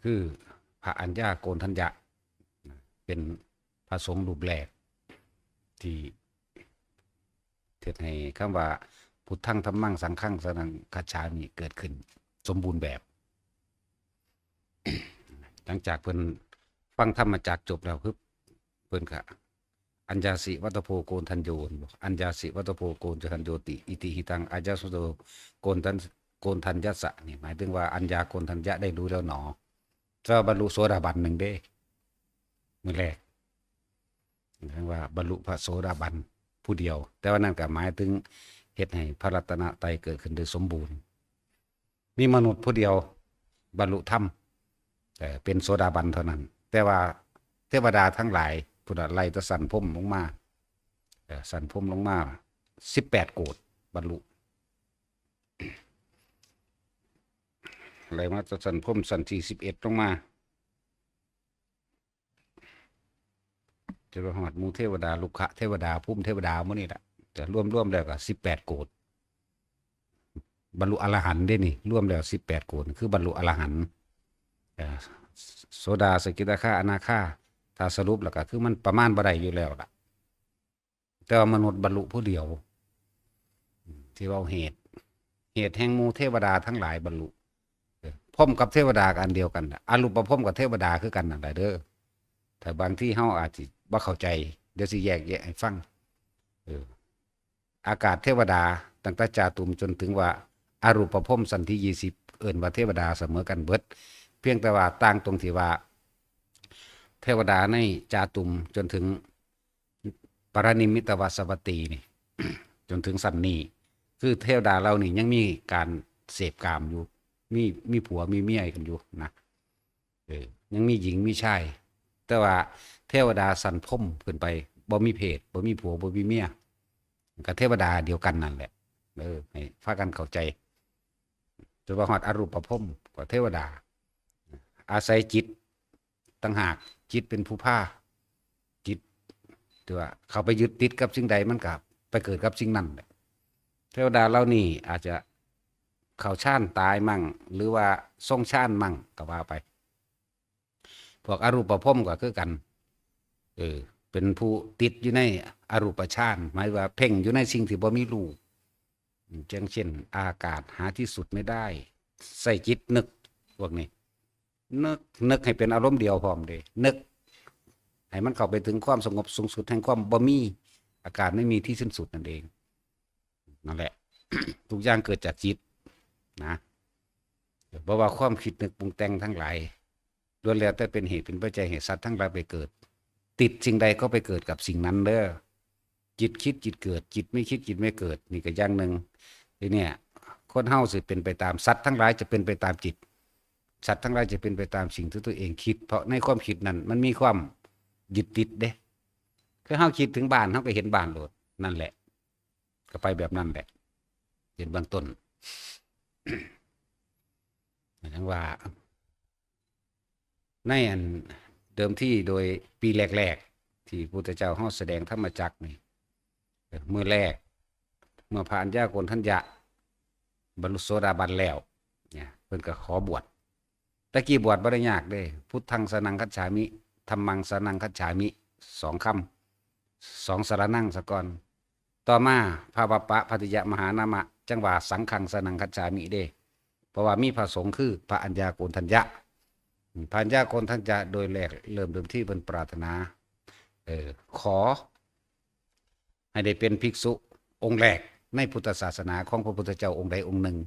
คือพระอัญญาโกณทัญญะเป็นพระสงฆ์รูปแรกที่เทศให้คำว่าพุทธังธัมมังสังฆังสรณังคัจฉามิเกิดขึ้นสมบูรณ์แบบ หลังจากเพิ่นฟังธรรมจักจบแล้วคือเพิ่นก็อัญญาสิวัตโพโกณทัญโยอัญญาสิวัตโพโกณทัญโยติอิติหิตังอัญญาสุโตโกณทัญญสะนี่หมายถึงว่าอัญญาโกณทัญญะได้รู้แล้วหนอจะบรรลุโสดาบันหนึ่งได้มื้อแรกหมายถึงว่าบรรลุพระโสดาบันผู้เดียวแต่ว่านั่นก็หมายถึงเฮ็ดให้พระรัตนตรัยเกิดขึ้นโดยสมบูรณ์มีมนุษย์ผู้เดียวบรรลุธรรมแต่เป็นโสดาบันเท่านั้นแต่ว่าเทวดาทั้งหลายพุทธไล่ตะสันพุ่มลงมาสันพุ่มลงมา18 โกฏบรรลุอะไรมาตะสันพุ่มสันที่11ลงมาจะรหอดมูเทวดาลุกขะเทวดาพุ่มเทวดามื้อนี้แหละแต่ร่วมแล้วก็18 โกฏบรรลุอรหันต์ได้นี่ร่วมแล้ว18 โกฏคือบรรลุอรหันต์โสดาสกิทาคาอนาคาถ้าสรุปแล้วก็คือมันประมาณบ่ได้อยู่แล้วล่ะแต่ว่ามนุษย์บรรลุผู้เดียวที่ว่าเหตุแห่งหมู่เทวดาทั้งหลายบรรลุพร้อมกับเทวดาอันเดียวกันอรูปพร้อมกับเทวดาคือกันนั่นแหละเด้อแต่บางที่เฮาอาจสิบ่เข้าใจเดี๋ยวสิแยกแยะให้ฟังอากาศเทวดาตั้งแต่จาตุมจนถึงว่าอรูปพรหมสันที่20เอิ้นว่าเทวดาเสมอกันเบิดเพียงแต่ว่าต่างตรงที่ว่าเทวดาในจาตุมจนถึงปรนิมมิตวสวัตตีนี่ จนถึงสันนี้คือเทวดาเรานี่ยังมีการเสพกามอยู่มีผัวมีเมียกันอยู่นะยังมีหญิงมีชายแต่ว่าเทวดาสันพรหมขึ้นไปบ่มีเพศบ่มีผัวบ่มีเมียกับเทวดาเดียวกันนั่นแหละให้พากันเข้าใจจนว่าฮอดอรูปพรหมกับเทวดาอาศัยจิตต่างหากจิตเป็นผู้พาจิตตัวเขาไปยึดติดกับสิ่งใดมันก็ไปเกิดกับสิ่งนั้นแหละเทวดาเหล่านี้อาจจะเข้าฌานตายมั่งหรือว่าทรงฌานมั่งก็ว่าไปพวกอรูปพรหมก็คือกันเป็นผู้ติดอยู่ในอรูปฌานหมายว่าเพ่งอยู่ในสิ่งที่บ่มีรูปเช่นอากาศหาที่สุดไม่ได้ใส่จิตนึกพวกนี้นึกให้เป็นอารมณ์เดียวพร้อมเด้นึกให้มันเข้าไปถึงความสงบสูงสุดแห่งความบ่มีอาการไม่มีที่สิ้นสุดนั่นเองนั่นแหละ ทุกอย่างเกิดจากจิตนะเพราะว่าความคิดนึกปรุงแต่งทั้งหลายล้วนแล้วแต่เป็นเหตุเป็นปัจจัยให้สัตว์ทั้งหลายไปเกิดติดสิ่งใดก็ไปเกิดกับสิ่งนั้นเด้อจิตคิดจิตเกิดจิตไม่คิดจิตไม่เกิดนี่ก็อย่างหนึ่งทีเนี้ยคนเฮาสิเป็นไปตามสัตว์ทั้งหลายจะเป็นไปตามจิตสัตว์ทั้งหลายจะเป็นไปตามสิ่งที่ตัวเองคิดเพราะในความคิดนั้นมันมีความยึดติดเด้คือเฮาคิดถึงบ้านเฮาก็เห็นบ้านโลดนั่นแหละก็ไปแบบนั้นแหละเห็นเบื้องต้น ทั้งว่าในอันเดิมที่โดยปีแรกๆที่พระพุทธเจ้าเฮาแสดงธรรมจักรนี่เมื่อแรกเมื่อพระอัญญาโกณทัญญะบรรลุโสดาบันแล้วเนี่ยเพิ่นก็ขอบวชตะกี้บวชบ่ได้ยากเด้พุทธังสรณังคัจฉามิธัมมังสรณังคัจฉามิ2 คำ 2สรณังซะก่อนต่อมาพระวัปปะพัทธิยมหานามะจังว่าสังฆังสรณังคัจฉามิเด้เพราะว่ามีพระสงฆ์คือพระอัญญาโกณทัญญะพระอัญญาโกณทัญญะโดยแรกเริ่มที่เพิ่นปรารถนาขอให้ได้เป็นภิกษุองค์แรกในพุทธศาสนาของพระพุทธเจ้าองค์ใดองค์หนึ่ง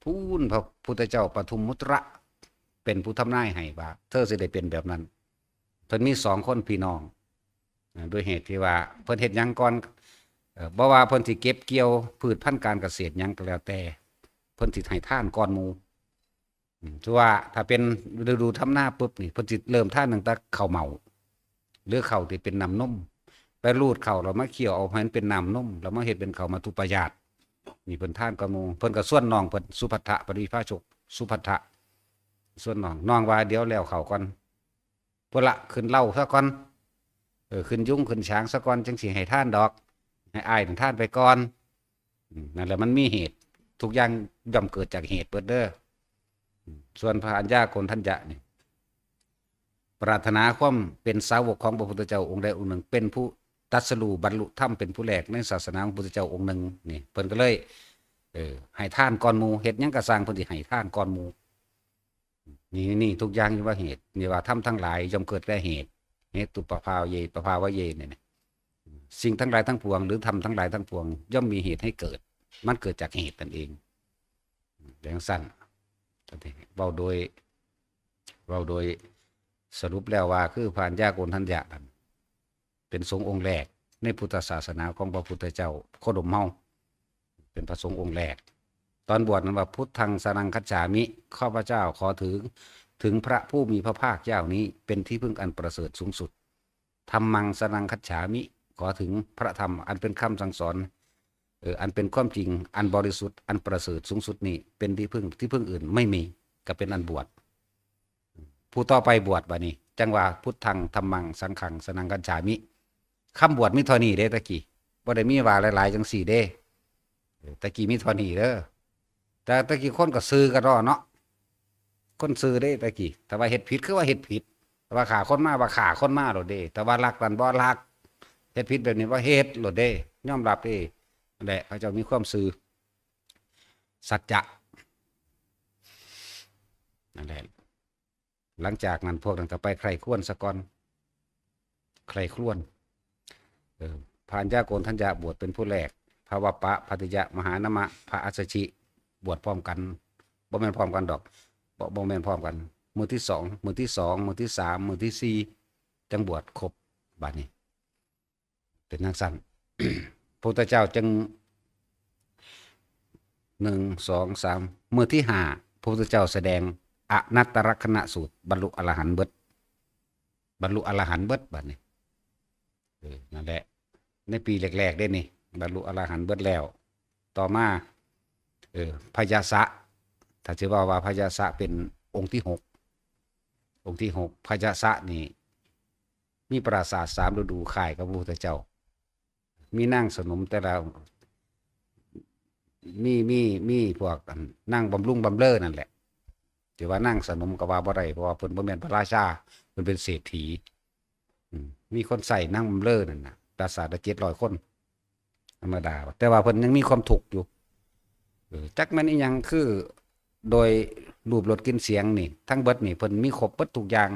พูนพระพุทธเจ้าปทุมมุตระเป็นผู้ทำนายให้ว่าเธอสิได้เป็นแบบนั้นเพิ่นมี2 คนพี่น้องโดยเหตุที่ว่าเพิ่นเฮ็ดหยังก่อนบ่ว่าเพิ่นสิเก็บเกี่ยวพืชพันธุ์การเกษตรหยังก็แล้วแต่เพิ่นสิให้ทานก่อนหมู่ถือว่าถ้าเป็นฤดูทำนาปุ๊บนี่เพิ่นสิเริ่มทานตั้งแต่ข้าวเมาหรือข้าวที่เป็นน้ำนมไปรูดข้าวแล้วมาเคี่ยวเอาให้มันเป็นน้ำนมแล้วมาเฮ็ดเป็นข้าวมัทุปายาตนี่เพิ่นทานก่อนหมู่เพิ่นก็ส่วนน้องเพิ่นสุภัททะปริภาชกสุภัททะส่วนน้องว่าเดี๋ยวแล้วข้าวก่อนพุ่นละขึ้นเหล้าซะก่อนขึ้นยุ้งขึ้นช้างซะก่อนจังสิให้ทานดอกให้อ้ายทานไปก่อนนั่นแหละมันมีเหตุทุกอย่างย่อมเกิดจากเหตุเบิดเด้อส่วนพระอัญญาโกณทัญญะนี่ ปรารถนาความเป็นสาวกของพระพุทธเจ้าองค์ใดองค์หนึ่งเป็นผู้ตรัสรู้บรรลุธรรมเป็นผู้แรกในศาสนาของพระพุทธเจ้าองค์หนึ่งนี่เพิ่นก็เลยให้ทานก่อนหมู่เฮ็ดหยังก็สร้างเพิ่นสิให้ทานก่อนหมู่นี่ทุกอย่างอยู่ว่าเหตุนี่ว่าธรรมทั้งหลายย่อมเกิดแต่เหตุเหตุปภาวเยปภาวะเยเนี่ยสิ่งทั้งหลายทั้งปวงหรือธรรมทั้งหลายทั้งปวงย่อมมีเหตุให้เกิดมันเกิดจากเหตุนั่นเองอย่างสั้นเว้าโดยสรุปแล้วว่าคือพระญาโกณทัญญะนั่นเป็นสงฆ์องค์แรกในพุทธศาสนาของพระพุทธเจ้าโคดมเฮาเป็นพระสงฆ์องค์แรกตอนบวชนั้นว่าพุทธังสรังคัจฉามิข้าพเจ้าขอถึงพระผู้มีพระภาคเจ้านี้เป็นที่พึ่งอันประเสริฐสูงสุดธัมมังสรังคัจฉามิขอถึงพระธรรมอันเป็นคำสั่งสอนอันเป็นความจริงอันบริสุทธิ์อันประเสริฐสูงสุดนี้เป็นที่พึ่งอื่นไม่มีก็เป็นอันบวชผู้ต่อไปบวชบัดนี้จังว่าพุทธังธัมมังสังฆังสนังคัจฉามิคำบวชมีเท่านี้เด้ตะกี้บ่ได้มีว่าหลายๆจังสี่เด้ตะกี้มีเท่านี้เด้อแต่ตะกี้คนก็ซื้อกันรอเนาะคนซื้อได้ตะกี้แต่ว่าเฮ็ดผิดคือว่าเฮ็ดผิดแต่ว่าขาคนมาว่าขาคนมาโลดเด้แต่ว่ารักกันบ่รักเฮ็ดผิดแบบนี้ว่าเฮ็ดโลดเด้ยอมรับเด้นั่นแหละเขาเจ้ามีความซื่อสัจจะนั่นแหละหลังจากนั้นพวกนั้นก็ไปใครควรสะก่อนใครครวนพระญาโกณทัญญะบวชเป็นผู้แรกพระวัปปะภัตติยะมหานามะพระอัสสชิบวชพร้อมกันบ่แม่นพร้อมกันดอกบ่แม่นพร้อมกันมือที่สองมือที่สามมือที่สี่จังบวชครบบัดนี้เป็นนักสั้น พระพุทธเจ้าจึง1 2 3มือที่5พระพุทธเจ้าแสดงอนัตตลักษณสูตรบรรลุอรหันต์เบิดบัดนี้นั่นแหละในปีแรกๆได้นี่บรรลุอรหันต์เบิดแล้วต่อมาพยาสะถ้าจะว่าพยาสะเป็นองค์ที่6พยาสะนี่มีปราสาท3ฤดูข่ายกับพระพุทธเจ้ามีนั่งสนมแต่ละมีพวกนั่งบำรุงบำเรอนั่นแหละที่ว่านั่งสนมก็ว่าบ่ได้เพราะว่าเพิ่นบ่แม่นพระราชาเพิ่นเป็นเศรษฐีมีคนใส่นั่งบำเรอนั่นน่ะปราสาทละ700 คนธรรมดาแต่ว่าเพิ่นยังมีความทุกข์อยู่จักแม่นอีหยังคือโดยรูปรสกลิ่นเสียงนี่ทั้งเบิดนี่เพิ่นมีครบเบิดทุกอย่าง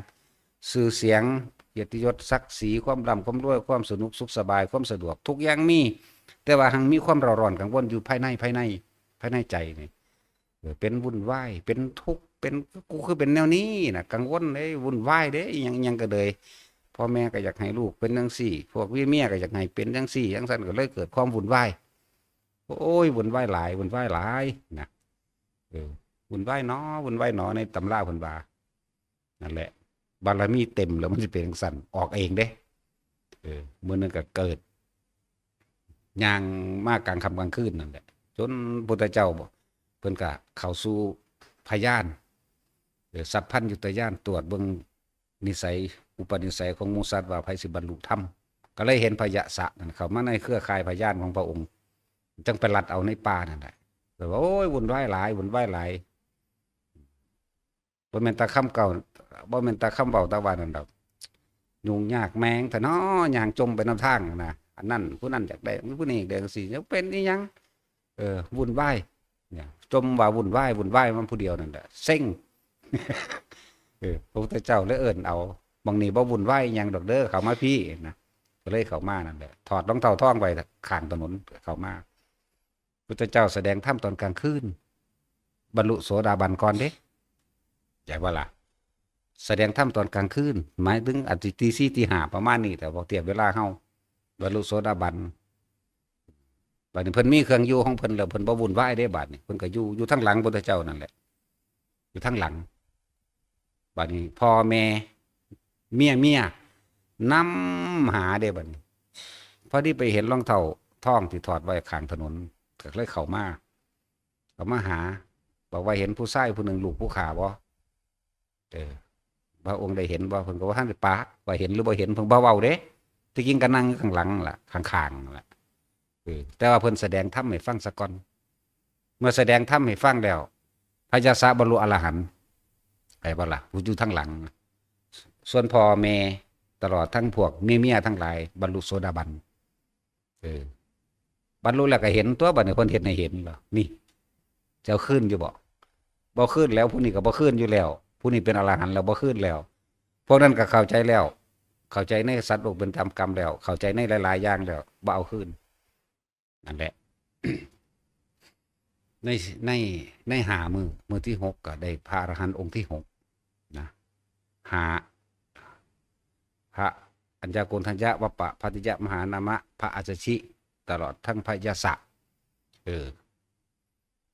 ชื่อเสียงเกียรติยศศักดิ์ศรีความร่ำความรวยความสนุกสุขสบายความสะดวกทุกอย่างมีแต่ว่าหังมีความเร่าร้อนกังวลอยู่ภายในใจนี่เป็นวุ่นวายเป็นทุกข์เป็นกูคือเป็นแนวนี้น่ะกังวลเด้วุ่นวายเด้อิหยังก็เลยพ่อแม่ก็อยากให้ลูกเป็นจังซี่พวกเมียก็อยากให้เป็นจังซี่จังซั่นก็เลยเกิดความวุ่นวายโอ้ยวุ่นวายหลายนะวุ่นวายหนอในตำราเพิ่นว่านั่นแหละบารมีเต็มแล้วมันสิเป็นจังซั่นออกเองเด้มื้อนึงก็เกิดย่างมากกลางค่ำกลางคืนนั่นแหละจนพุทธเจ้าเพิ่นก็เข้าสู่พยานสัพพัญญุตญาณตรวจเบิ่งนิสัยอุปนิสัยของหมู่สัตว์ว่าไผสิบรรลุธรรมก็เลยเห็นพยะสะนั่นเข้ามาในเครือข่ายพยานของพระองค์จังไปลัดเอาในป่านั่นแหละแต่ว่าโอ้ยวุ่นวายหลายบ่แม่นตาคำเก่าบ่แม่นตาคำเว้าตาว่านั่นดอกยุ่งยากแมงแต่น้อย่างจมไปนำทางนะอันนั้นผู้นั้นอยากได้ผู้นี้อยากได้จังซี่จะเป็นอีหยังวุ่นวายเนี่ยจมว่าวุ่นวายมันผู้เดียวนั่นแหละเซ็ง พระพุทธเจ้าเลยเอิ้นเอาบางนี้บ่วุ่นวายหยังดอกเด้อเข้ามาพี่นะก็เลยเข้ามานั่นแหละถอดรองเท้าท่องไว้ข้างถนนเข้ามาพุทธเจ้าแสดงธรรมตอนกลางคืนบรรลุโสดาบันก่อนเด้ใหญ่ว่าล่ะแสดงธรรมตอนกลางคืนหมายถึงอาจสิตี 4 ตี 5ประมาณนี้แต่บ่เทียบเวลาเฮาบรรลุโสดาบันบัดนี้เพิ่นมีเครื่องอยู่ของเพิ่นแล้วเพิ่นบ่วุ่นวายเด้บัดนี้เพิ่นก็อยู่ทางหลังพุทธเจ้านั่นแหละอยู่ทางหลังบัดนี้พ่อแม่เมียนำหาเด้บัดนี้พอดีไปเห็นรองเท้าท่องที่ถอดไว้ข้างถนนก็เลยเข้ามาหาบอกว่าเห็นผู้ชายผู้หนึ่งลูกผู้ขาบ่พระองค์ได้เห็นบ่เพิ่นก็ว่าท่านได้ปะว่าเห็นหรือบ่เห็นเพิ่นบ่เว้าเด้ที่จริงก็นั่งข้างหลังล่ะข้างๆล่ะแต่ว่าเพิ่นแสดงธรรมให้ฟังซะก่อนเมื่อแสดงธรรมให้ฟังแล้วพระยาสะบรรลุอรหันต์ไอ้บ่ล่ะผู้อยู่ทางหลัง ส่วนพ่อแม่ตลอดทั้งพวกเมียทั้งหลายบรรลุโสดาบันเออบรรลุแล้วก็เห็นตัวบัดนี้เพิ่นเฮ็ดให้เห็นเหรอนี่เจ้าขึ้นอยู่บ่ขึ้นแล้วผู้นี้ก็บ่ขึ้นอยู่แล้วผู้นี้เป็นอรหันต์แล้วบ่ขึ้นแล้วพวกนั้นก็เข้าใจแล้วเข้าใจในสัตว์โลกเป็นธรรมกรรมแล้วเข้าใจในหลายๆอย่างแล้วบ่เอาขึ้นนั่นแหละ ในในในหามือที่6ก็ได้พระอรหันต์องค์ที่6นะหาพระอัญญาโกณทัญญะวัปปะพัติยะมหานามะพระอัจฉริตลอดทั้งพระยศะ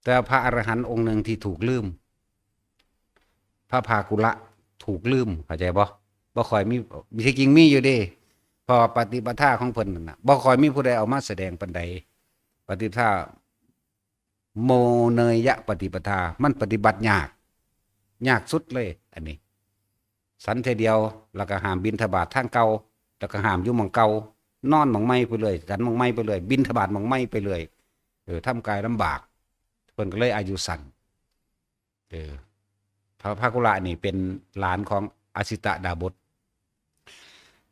แต่พระอรหันต์องค์หนึ่งที่ถูกลืมพระภากุละถูกลืมเข้าใจบ่ค่อยมีที่จริงมีอยู่เด้พอปฏิปทาของเพิ่นนั่นน่ะบ่ค่อยมีผู้ใดเอามาแสดงปานใดปฏิปทาโมเนยะปฏิปทามันปฏิบัติยากสุดเลยอันนี้สันเทเดียวแล้วก็ห้ามบิณฑบาตทางเก่าแล้วก็ห้ามอยู่หม่องเก่านอนหม่องใหม่ไปเลยฉันหม่องใหม่ไปเลยบิณฑบาตหม่องใหม่ไปเลยทำกายลำบากเพิ่นก็เลยอายุสั้นพระภากุละนี่เป็นหลานของอสิตดาบส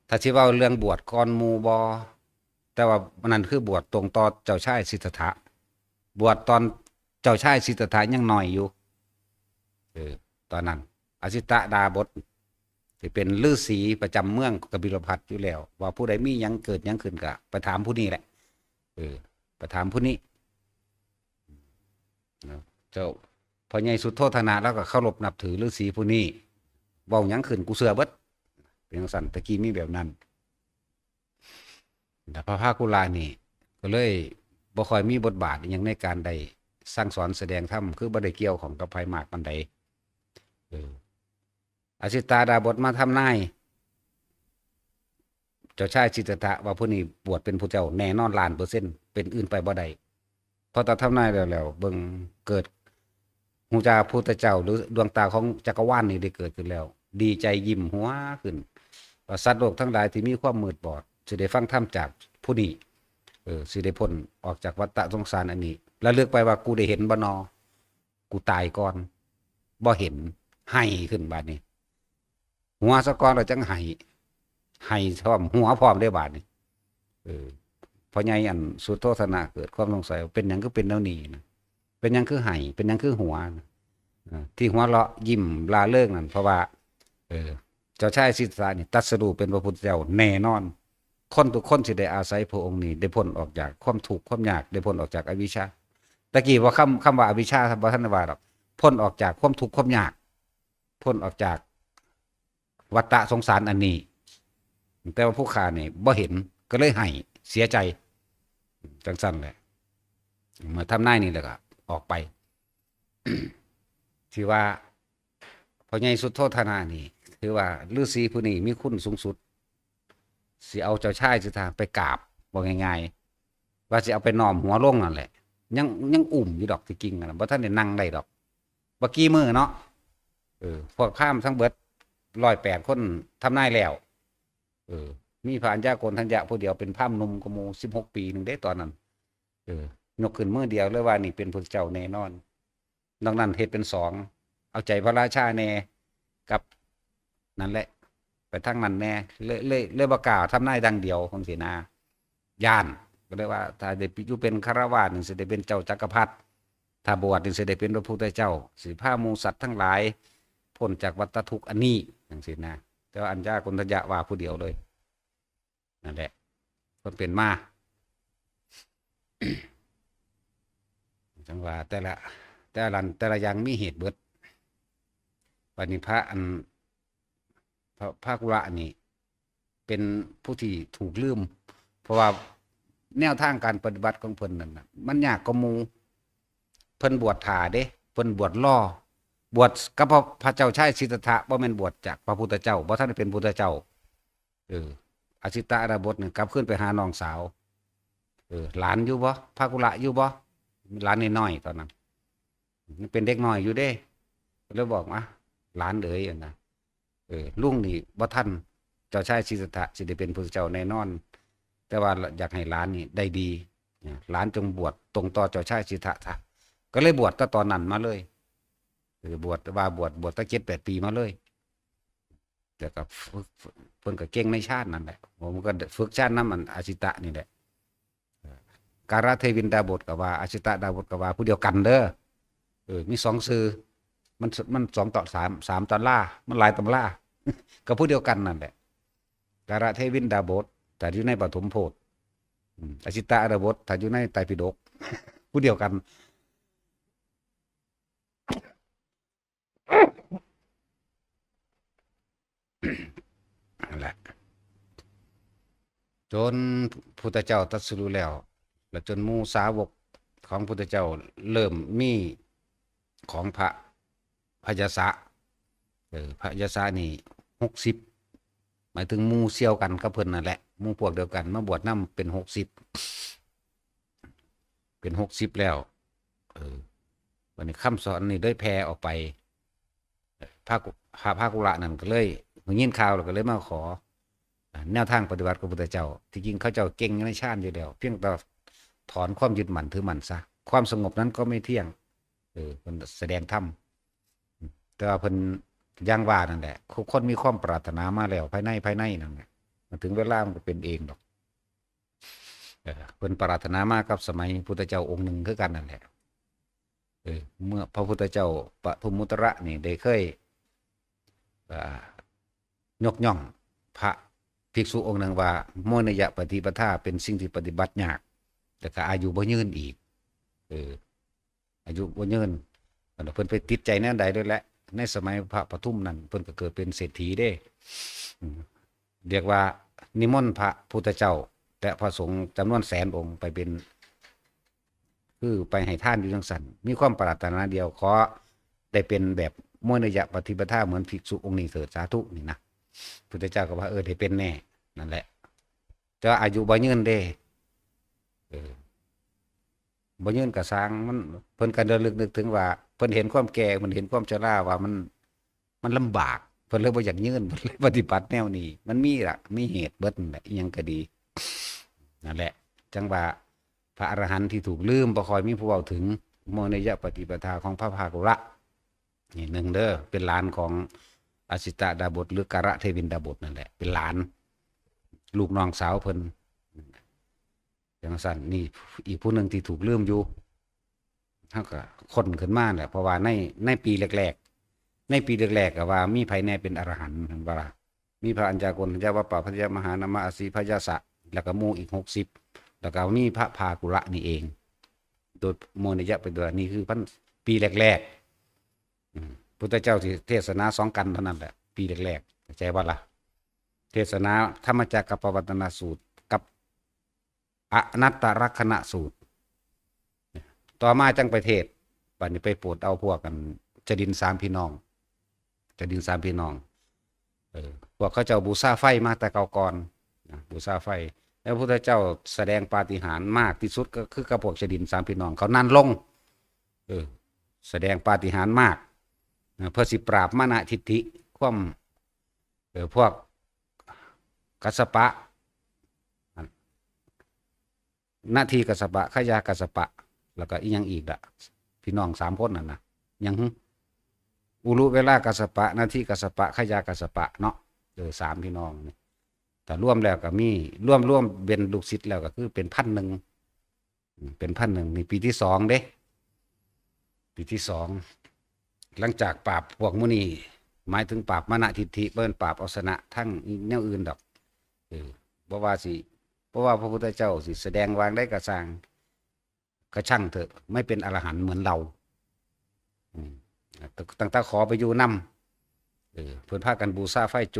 ถ้าสิเว้าเรื่องบวชก่อนหมู่บ่แต่ว่านั้นคือบวชตรงต่อเจ้าชายสิทธัตถะบวชตอนเจ้าชายสิทธัตถะยังน้อยอยู่ตอนนั้นอสิตดาบสที่เป็นฤาษีประจำเมืองกบิลพัสอยู่แล้วว่าผู้ใดมีหยังเกิดหยังขึ้นก็ไปถามผู้นี้แหละไปถามผู้นี้เจ้าพอใหญ่สุดโทษนาแล้วก็เคารพนับถือฤาษีผู้นี้เว้าหยังขึ้นกูเชื่อเบิดเป็นจังซั่นตะกี้มีแบบนั้นแต่พระภากุลานี่ก็เลยบ่ค่อยมีบทบาทอหยังในการได้สั่งสอนแสดงธรรมคือบ่ได้เกี่ยวของกับไผมากปานใดอสิตาดาบสมาทำนายเจ้าชายสิทธัตถะว่าผู้นี้บวชเป็นผู้เจ้าแน่นอนล้านเปอร์เซ็นต์เป็นอื่นไปบ่ได้พอตาทำนายแล้วเบิ่งเกิดหูจาพุทธเจ้าหรือดวงตาของจักรวาลนี่ได้เกิดขึ้นแล้วดีใจยิ้มหัวขึ้นว่าสัตว์โลกทั้งหลายที่มีความมืดบอดสิได้ฟังธรรมจากผู้นี้สิได้พ้นออกจากวัฏสงสารอันนี้แล้วเลือกไปว่ากูได้เห็นบ่นอกูตายก่อนบ่เห็นให้ขึ้นบาดนี้หัวสะกอนเราจังให้พร้อมหัวพร้อมได้บาดนี้พอใหญ่อันสุดโทษนะเกิดความสงสัยเป็นหยังคือเป็นแนวนี้นะเป็นหยังคือให้เป็นหยังคือหัวที่หัวเราะยิ้มลาเลิกนั่นเพราะว่าเจ้าชายสิทธัตถะนี่ตรัสรู้เป็นพระพุทธเจ้าแน่นอนคนทุกคนสิได้อาศัยพระองค์นี้ได้พ้นออกจากความทุกข์ความยากได้พ้นออกจากอวิชชาตะกี้ว่าคำว่าอวิชชาบ่ทันได้ว่าดอกพ้นออกจากความทุกข์ความยากพ้นออกจากวัฏสงสารอันนี้แต่ว่าผู้ข้านี่บ่เห็นก็เลยให้เสียใจจังซั่นแหละเมื่อทำนายนี่แล้วก็ออกไป ที่ว่าพ่อใหญ่สุดโทษนานี่ถือว่าฤาษีผู้นี้มีคุณสูงสุดสิเอาเจ้าชายสิทธาไปกราบบ่ง่ายๆว่าสิเอาไปน้อมหัวลงนั่นแหละยังอุ่มอยู่ดอกที่จริงนะบ่ทันได้นั่งได้ดอกบ่กี่มื้อเนาะพวกข้ามทั้งเบิด108คนทำนายแล้วมีพระอัญญาโกณทัญญะผู้เดียวเป็นพราหมณ์หนุ่มกว่าหมู่16 ปีนึงได้ตอนนั้นยกขึ้นมือเดียวเลยว่านี่เป็นพระเจ้าแน่นอนดังนั้นเฮ็ดเป็น2เอาใจพระราชาแน่กับนั่นแหละไปทางนั้นแน่เลยบ่กล้าทำนายดังเดียวของเสนาย่านก็เลยว่าถ้าได้อยู่เป็นฆราวาสนี่สิได้เป็นเจ้าจักรพรรดิถ้าบวชนี่สิได้เป็นพระพุทธเจ้าสิพาหมู่สัตว์ทั้งหลายพ้นจากวัฏทุกข์อันนี้จังซี่นะแต่ว่าอัญญาโกณทัญญะว่าผู้เดียวเลยนั่นแหละคนเป็นมา จังว่าแต่ละอย่างมีเหตุเบิดปณิพระอันพระกุระนี่เป็นผู้ที่ถูกลืมเพราะว่าแนวทางการปฏิบัติของเพิ่นนั่นน่ะมันยากกว่าหมู่เพิ่นบวชถ่าเด้เพิ่นบวชล่อบวชกับพระเจ้าชายสิทธัตถะบ่แม่นบวชจากพระพุทธเจ้าบ่ทันได้เป็นพุทธเจ้าอสิตดาบสนี่กลับขึ้นไปหาน้องสาวหลานอยู่บ่ภากุละอยู่บ่หลานน้อยๆตอนนั้นเป็นเด็กน้อยอยู่เด้แล้วบอกว่าหลานเอ๋ยนะลุงนี่บ่ทันเจ้าชายสิทธัตถะสิได้เป็นพุทธเจ้าแน่นอนแต่ว่าอยากให้หลานนี่ได้ดีหลานจงบวชตรงต่อเจ้าชายสิทธัตถะก็เลยบวชตั้งตอนนั้นมาเลยบวชตั้ง7-8 ปีมาเลย แต่ก็เพิ่นก็เก่งในชาตินั่นแหละผมก็ฝึกชาตินำอันอาชิตะนี่แหละการะเทวินดาบทก็ว่าอาชิตะดาบทก็ว่าผู้เดียวกันเด้อมี2ชื่อมัน2ต่อ3ตำรามันหลายตำราก็ผู้เดียวกันนั่นแหละการะเทวินดาบทแต่อยู่ในปฐมโพธิ์อาชิตะดาบทถ้าอยู่ในไตรปิฎกผู้เดียวกันนั่นแหละจนพุทธเจ้าตรัสรู้แล้วและจนหมู่สาวกของพุทธเจ้าเริ่มมีของพระพยาสะพระยาสะนี่60หมายถึงหมู่เสี่ยวกันกับเพิ่นนั่นแหละหมู่พวกเดียวกันมาบวชนำเป็น60แล้ววันนี้คำสอนนี่ได้แผ่ออกไปภาคุระนั่นก็เลยยินข่าวแล้วก็เลยมาขอแนวทางปฏิบัติของพระพุทธเจ้าที่จริงเขาเจ้าเก่งในชาติอยู่แล้วเพียงแต่ถอนความยึดมั่นถือมั่นซะความสงบนั้นก็ไม่เที่ยงเพิ่นแสดงธรรมแต่ว่าเพิ่นยังว่านั่นแหละคนมีความปรารถนามาแล้วภายในนั่นแหละมันถึงเวลามันก็เป็นเองดอกเพิ่นปรารถนามากับสมัยพุทธเจ้าองค์หนึ่งคือกันนั่นแหละเมื่อพระพุทธเจ้าปทุมมุตระนี่ได้เคยยกย่องพระภิกษุองค์หนึ่งว่าโมนยปฏิปทาเป็นสิ่งที่ปฏิบัติยากแต่ก็อายุบ่ยืนอีกอายุบ่ยืนเพิ่นไปติดใจแนวใดด้วยแหละในสมัยพระปทุมนั้นเพิ่นก็เกิดเป็นเศรษฐีเด้เรียกว่านิมนต์พระพุทธเจ้าและพระสงฆ์จำนวน100,000 องค์ไปเป็นคือไปให้ทานอยู่จังซั่นมีความปรารถนาเดียวขอได้เป็นแบบโมนยปฏิปทาเหมือนภิกษุองค์นี้เถิดสาธุนี่นะพุทธเจ้าก็ว่าได้เป็นแน่นั่นแหละแต่อายุบ่ยืนเด้บ่ยืนก็สร้างมันเพิ่นก็ระลึกนึกถึงว่าเพิ่นเห็นความแก่มันเห็นความชราว่ามันลำบากเพิ่นเลยบ่อยากยืนเพิ่นเลยปฏิบัติแนวนี้มันมีเหตุเบิดนั่นแหละอิหยังก็ดีนั่นแหละจังว่าพระอรหันต์ที่ถูกลืมบ่ค่อยมีผู้เว้าถึงโมนยปฏิปทาของพระภาคุระนี่หนึ่งเด้อเป็นหลานของอาสิตะดาบทหรือการะเทวินดาบทนั่นแหละเป็นหลานลูกน้องสาวเพิ่นอย่างสั้นนี่อีกผู้หนึ่งที่ถูกลืมอยู่เท่ากับคนขึ้นมาแหละเพราะว่าในปีแรกก็ว่ามีไผแน่เป็นอรหันต์ว่ามีพระอัญญากลเจ้าวัปปะพญามหานามะอสีพยาสะแล้วก็หมู่อีก60แล้วก็มีพระภากุระนี่เองโดยโมนยะเป็นตัวนี้คือปีแรกพุทธเจ้าที่เทศนา2 กันเท่านั้นแหละปีแรกใจว่าล่ะเทศนาธรรมจักรปวัตนสูตรกับอนัตตลักขณสูตรต่อมาจังไปเทศบัดนี้ไปโปรดเอาพวกกันจดิน3 พี่น้องพวกเขาเจ้าบูชาไฟมาแต่เก่าก่อนบูชาไฟแล้วพระพุทธเจ้าแสดงปาฏิหาริย์มากที่สุดก็คือกับพวกจดิน3 พี่น้องเขานั่นลงแสดงปาฏิหาริย์มากเพื่อสิปราบมานะทิฏฐิความพวกกัสสปะนาทีกัสสปะขยากัสสปะแล้วก็อีกยังอีกละพี่น้อง3 คนนั่นนะยังอุรุเวลากัสสปะนาทีกัสสปะขยากัสสปะเนาะ3 พี่น้องแต่ร่วมแล้วก็มีร่วมเป็นลูกศิษย์แล้วก็คือเป็น1,000นี่ปีที่2เด้ปีที่2หลังจากปราบพวกมุนีหมายถึงปราบมานะทิฏฐิเปิ้นปราบอสนะทั้งแนวอื่นดอกเพราะว่าพระพุทธเจ้าสิแสดงวางได้กระสร้างกระชั่งเถอะไม่เป็นอรหันต์เหมือนเราตั้งแต่ขอไปอยู่นำเพิ่นพากันบูชาไฟจ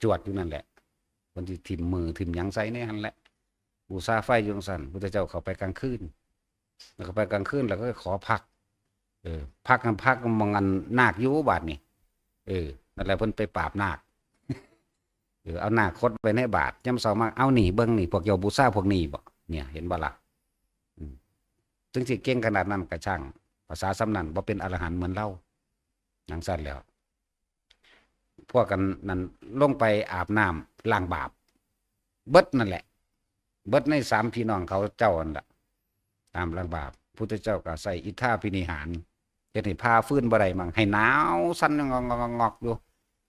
วดอยู่นั่นแหละคนที่ทิ่มมือทิ่มหยังใส่ในหั่นแหละบูชาไฟอยู่จังซั่นพุทธเจ้าเข้าไปกลางคืนแล้วก็ไปกลางคืนแล้วก็ขอพักพักมองอันนาคอยู่บาดนี่นั่นแหละเพิ่นไปปราบนาคเอานาคคดไว้ในบาทยามเช้ามาเอาหนีเบิ่งนี่พวกเจ้าบูชาพวกนี้บ่เนี่ยเห็นบ่ล่ะถึงสิเก่งขนาดนั้นก็ช่างภาษาสำนั้นบ่เป็นอรหันต์เหมือนเราจังซั่นแล้วพวกกันนั้นลงไปอาบน้ำล้างบาปเบิดนั่นแหละเบิดใน3 พี่น้องเขาเจ้านั่นล่ะตามล้างบาปพุทธเจ้าก็ใส่อิทธาพินิหารเฮ็ดให้พาฟื้นบ่ได้มั่งให้หนาวสั่นงอกๆอยู่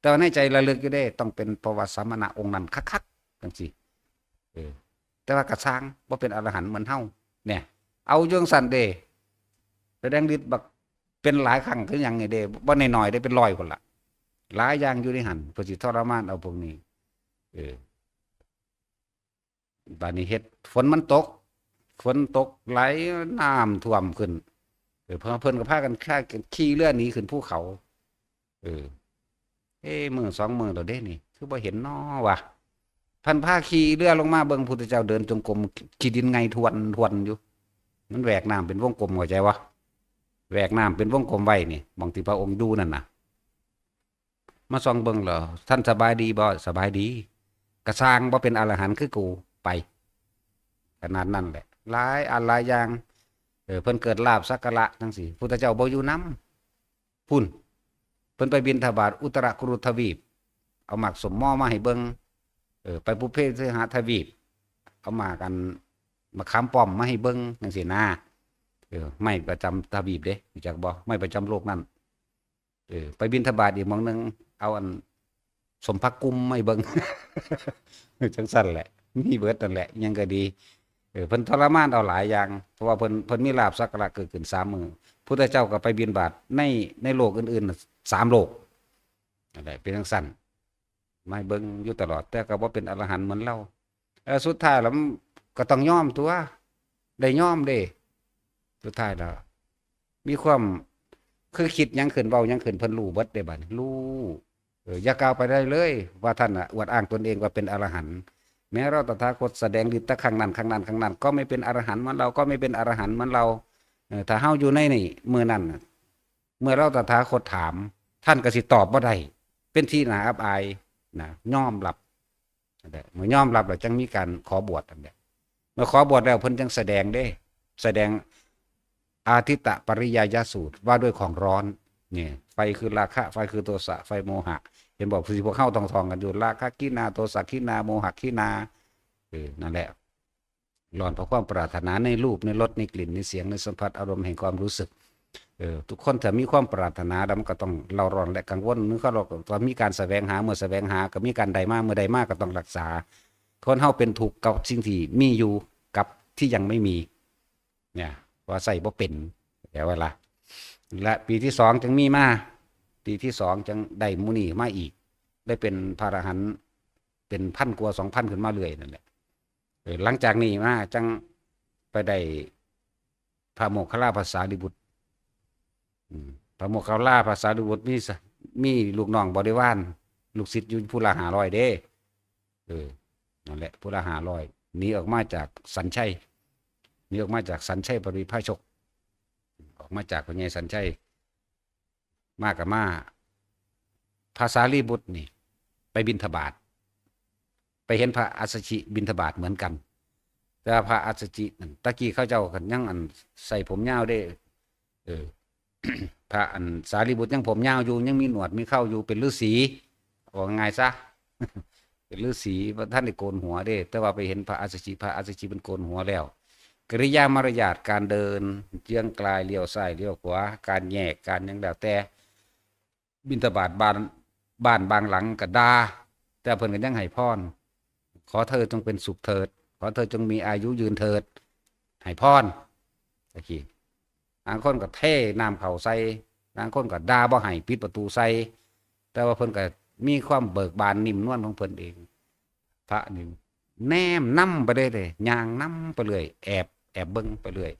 แต่ว่าในใจระลึกอยู่ได้ต้องเป็นเพราะว่าสมณะองค์นั้นคักๆจังซี่แต่ว่ากระสร้างบ่เป็นอรหันต์เหมือนเฮาเนี่ยเอาจังซั่นเด้แสดงฤทธิ์บักเป็นหลายครั้งคือหยังนี่เด้บ่น้อยๆได้เป็น100พุ่นล่ะหลายอย่างอยู่ในหันเพื่อสิทรมานเอาพวกนี้เออบัดนี้เฮ็ดฝนมันตกไหลน้ำท่วมขึ้นเพิ่นก็พากันขี่เรือหนีขึ้นภูเขาเออมื้อ2มื้อแล้วเด้นี่คือบ่เห็นน้อว่ะพันพาขี่เรือลงมาเบิ่งพุทธเจ้าเดินจงกรมขี้ดินไงทวนอยู่มันแหวกน้ำเป็นวงกลมเข้าใจวะแหวกน้ำเป็นวงกลมไว้นี่บางทีพระองค์ดูนั่นน่ะมาส่องเบิ่งเหรอท่านสบายดีบ่สบายดีกระสร้างบ่เป็นอรหันต์คือกูไปขนาดนั้นแหละหลายอันหลายอย่างเพิ่นเกิดลาภสักการะจังซี่พุทธเจ้าบ่อยู่นำพุ่นเพิ่นไปบิณฑบาตอุตรกุรุทวีปเอาหมากสมหม้อมาให้เบิ่งไปปุเพสหทวีปเอามากันมาค้ำป้อมมาให้เบิ่งจังซี่นะไม่ประจำทวีปเด้รู้จักบ่ไม่ประจำโลกนั่นไปบิณฑบาตอีกหม้องนึงเอาอันสมภักกุมมาให้เบิ่ง จังซั่นแหละมีเบิดนั่นแหละยังก็ดีเพิ่นทรมานเอาหลายอย่างเพราะว่าเพิ่นมีลาภสักการะเกิดขึ้น3มื้อพุทธเจ้าก็ไปบิณฑบาตในโลกอื่นๆ3โลกนั่นแหละเป็นจังซั่นไม่เบิ่งอยู่ตลอดแต่ก็บ่เป็นอรหันต์เหมือนเราสุดท้ายแล้วก็ต้องยอมตัวได้ยอมเด้สุดท้ายแล้วมีความคือคิดหยังขึ้นเว้าหยังขึ้นเพิ่นรู้เบิดได้บัดนี้รู้อย่ากล่าวไปได้เลยว่าท่านอวดอ้างตนเองว่าเป็นอรหันต์แม้เราตถาคตแสดงฤทธิ์แต่ครั้งนั้นก็ไม่เป็นอรหันต์เหมือนเราก็ไม่เป็นอรหันต์เหมือนเราถ้าเฮาอยู่ในนี่มื้อนั้นเมื่อเราตถาคตถามท่านก็สิตอบบ่ได้เป็นที่น่าอับอายนะยอมรับเมื่อยอมรับแล้วจังมีการขอบวชนั่นแหละเมื่อขอบวชแล้วเพิ่นจังแสดงอาทิตตปริยายสูตรว่าด้วยของร้อนนี่ไฟคือราคะไฟคือโทสะไฟโมหะเห็นบอกพวกเข้าทองกันอยู่ราคะกินาโทสะกินาโมหะกินานั่นแหละร้อนเพราะความปรารถนาในรูปในรสในกลิ่นในเสียงในสัมผัสอารมณ์แห่งความรู้สึกทุกคนถ้ามีความปรารถนาแล้วมันก็ต้องเราร้อนและกังวลนึกเขาเรามีการแสวงหาเมื่อแสวงหาก็มีการใดมากเมื่อใดมากก็ต้องรักษาคนเฮาเป็นทุกข์กับสิ่งที่มีอยู่กับที่ยังไม่มีเนี่ยว่าใส่บ่เป็นแต่ว่าล่ะและปีที่2จึงมีมาปีที่2จึงได้มุนีมาอีกได้เป็นพระอรหันต์เป็น1,000 กว่า 2,000 ขึ้นมาเรื่อยนั่นแหละหลังจากนี้มาจังไปได้พระโมคคัลลาภาษาลิบุตรพระโมคคัลลาภาษาลิบุตรมีลูกน้องบริวารลูกศิษย์อยู่ผู้ละ500เด้นั่นแหละผู้ละ500หนีออกมาจากสัญชัยหนีออกมาจากสัญชัยปริภาชกออกมาจากพระญาสัญชัยมากับมาภาษาลีบุตรนี่ไปบิณฑบาตไปเห็นพระอัสสชิบิณฑบาตเหมือนกันแต่พระอัสสชินั่นตะกี้เขาเจ้ากันยังอันใส่ผมยาวได้พระอันสารีบุตรยังผมยาวอยู่ยังมีหนวดมีเข้าอยู่เป็นฤาษีว่าไงซะ เป็นฤาษีท่านได้โกนหัวเด้แต่ว่าไปเห็นพระอัสสชิเป็นโกนหัวแล้วกิริยามารยาทการเดินเยื้องกลายเลี้ยวซ้ายเลี้ยวขวาการแยกการยังแล้วแต่บิณฑบาตบ้านบางหลังก็ด่าแต่เพิ่นก็ยังให้พรขอเธอจงเป็นสุขเถิดขอเธอจงมีอายุยืนเถิดให้พรตะกี้บางคนก็เทน้ำเข่าใส่บางคนก็ด่าบ่ให้ปิดประตูใส่แต่ว่าเพิ่นก็มีความเบิกบานนิ่มนวลของเพิ่นเองพระนี่แนมนำไปเลยย่างนำไปเรื่อยแอบเบิ่งไปเรื่อย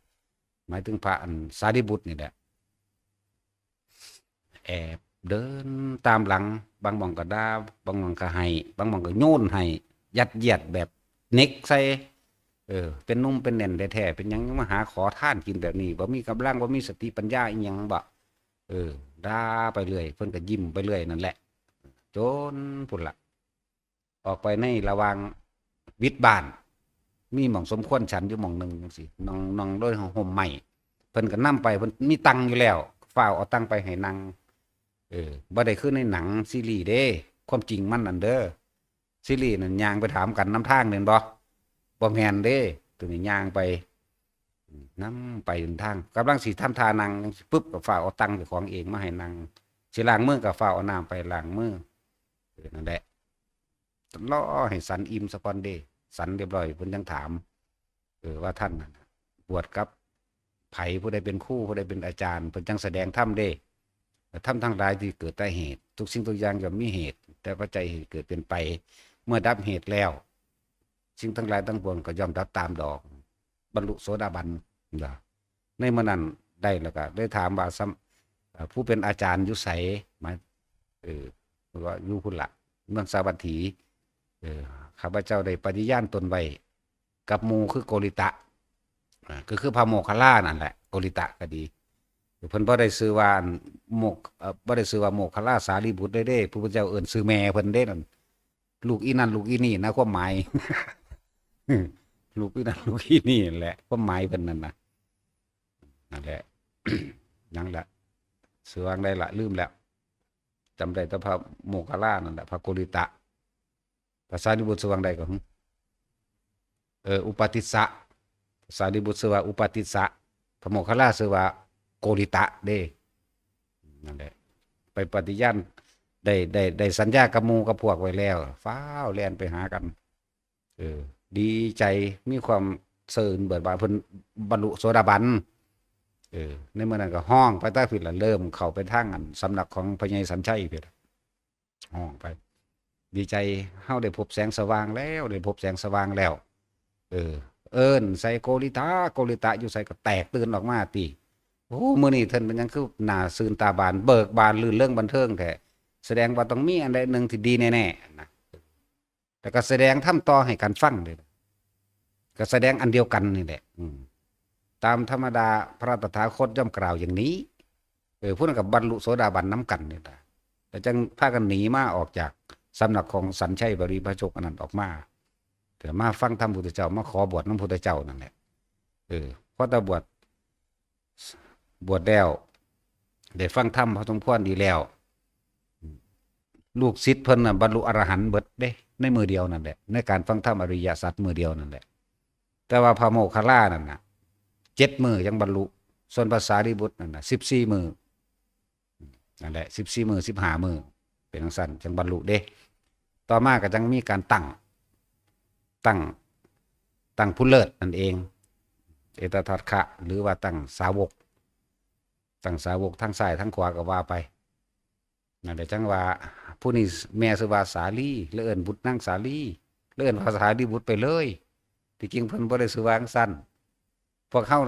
หมายถึงพระอันสารีบุตรนี่แหละแอบเดินตามหลังบางหม่องก็ด่าบางหม่องก็ให้บางหม่องก็โยนให้ยัดเยียดแบบเน็กใส่เป็นนุ่มเป็นแน่นแท้ๆเป็นหยังมาหาขอท่านกินแบบนี้บ่มีกำลังบ่มีสติปัญญาอีหยังบ่ด่าไปเรื่อยเพิ่นก็ยิ้มไปเรื่อยนั่นแหละจนพุ่นล่ะออกไปในระหว่างวิทย์บ้านมีหม่องสมควรฉันอยู่หม่องนึงจังซี่น้องโดยห่มใหม่เพิ่นก็นำไปเพิ่นมีตังอยู่แล้วฝ้าวเอาตังไปให้นางบ่ได้คือในหนังซีรีส์เด้ความจริงมันนั่นเด้อซีรีส์นั่นย่างไปถามกันนำทางเด้บ่แม่นเด้ตัวนี้ย่างไปนำไปทางกำลังสิทำทานั่งปึ๊บก็ฝ้าวเอาตังเจ้าของเองมาให้นางสิล้างมือก็ฝ้าวเอาน้ำไปล้างมือ นั่นแหละรอให้สันอิ่มสะก่อนเด้สันเรียบร้อยเพิ่นยังถามว่าท่านบวชกับไผผู้ใดเป็นครูผู้ใดเป็นอาจารย์เพิ่นจังแสดงธรรมเด้ธรรมทั้งหลายที่เกิดแต่เหตุทุกสิ่งทุกอย่างย่อมมีเหตุแต่ปัจจัยเหตุเกิดเป็นไปเมื่อดับเหตุแล้วสิ่งทั้งหลายทั้งปวงก็ย่อมดับตามดอกบรรลุโสดาบันในเมื่อนั้นได้แล้วก็ได้ถามว่าผู้เป็นอาจารย์อยู่ไสหมายว่าอยู่พุ่นละเมืองสาวัตถีข้าพเจ้าได้ปฏิญาณตนไว้กับหมู่คือโกริตะก็คือพระโมคคัลลานั่นแหละโกริตะก็ดีเพิ่นบ่ได้ชื่อว่าบ่ได้ชื่อว่าโมคคัลลาสารีบุตรเด้พระพุทธเจ้าเอิ้นชื่อแม่เพิ่นเด้นั่นลูกอีนั่นลูกอีนี่นะความหมาย ลูกอีนั่นลูกอีนี่แหละความหมายเพิ่นนั่นนะนั่นแหละ นั่นแหละชื่อว่าได้ละลืมแล้วจำได้แต่พระโมคคัลลานั่นแหละพระโกริตะภาษาลิบุตรสว่างใดก็อุปติสสะภาษาลิบุตรสว่าอุปติสสะพระโมคคัลลาสว่าโกริตะเด้นั่นแหละไปปฏิญาณได้สัญญากับหมู่กับพวกไว้แล้วฟ้าวแล่นไปหากันดีใจมีความเสิร์นเบิดบานเพิ่นบรรลุโสดาบันในเมื่อนั้นก็ห้องไปใต้ผิดละเริ่มเข้าไปทางอันสำนักของพระญาสัญชัยเพิ่นห้องไปดีใจเฮาได้พบแสงสว่างแล้วได้พบแสงสว่างแล้วใส่โกริตะอยู่ใส่ก็แตกตื่นออกมาติโอ้มื้อนี้เพิ่นเป็นหยังคือหน้าซื่นตาบานเบิกบานลื่นเรื่องบันเทิงแท้แสดงว่าต้องมีอันใดนึงที่ดีแน่ๆนะแต่ก็แสดงทำต่อให้กันฟังเลยก็แสดงอันเดียวกันนี่แหละตามธรรมดาพระตถาคตย่อมกล่าวอย่างนี้ผู้นั้นกับบรรลุโสดาบันน้ำกันนี่แหละแต่จังพากันหนีมาออกจากสำนักของสัญชัยบริพระโชคอนันต์ออกมาแต่มาฟังธรรมพุทธเจ้ามาขอบวชน้ำพุทธเจ้านั่นแหละเพราะแต่บวชแล้วได้ฟังธรรมพอสมควรดีแล้วลูกศิษย์เพิ่นน่ะบรรลุอรหันต์เบิดเด้ในมือเดียวนั่นแหละในการฟังธรรมอริยสัจมือเดียวนั่นแหละแต่ว่าพระโมคคัลลานั่นน่ะ7 มื้อยังบรรลุส่วนภาษาริบุตรนั่นน่ะ14 มื้อนั่นแหละ14 มื้อ15 มื้อเป็นจังซั่นจังบรรลุเด้ต่อมาก็จังมีการตั้งผู้เลิศนั่นเองเอตทัคคะหรือว่าตั้งสาวกทั้งซ้ายทั้งขวาก็ว่าไปนั่นแหละจังว่าผู้นี้แม่ชื่อว่าสาลีเลื่อนบุตรนางสาลีเลื่อนภาษาดิบุตรไปเลยที่จริงเพิ่นบ่ได้ชื่อว่าจังซั่นพวกเฮา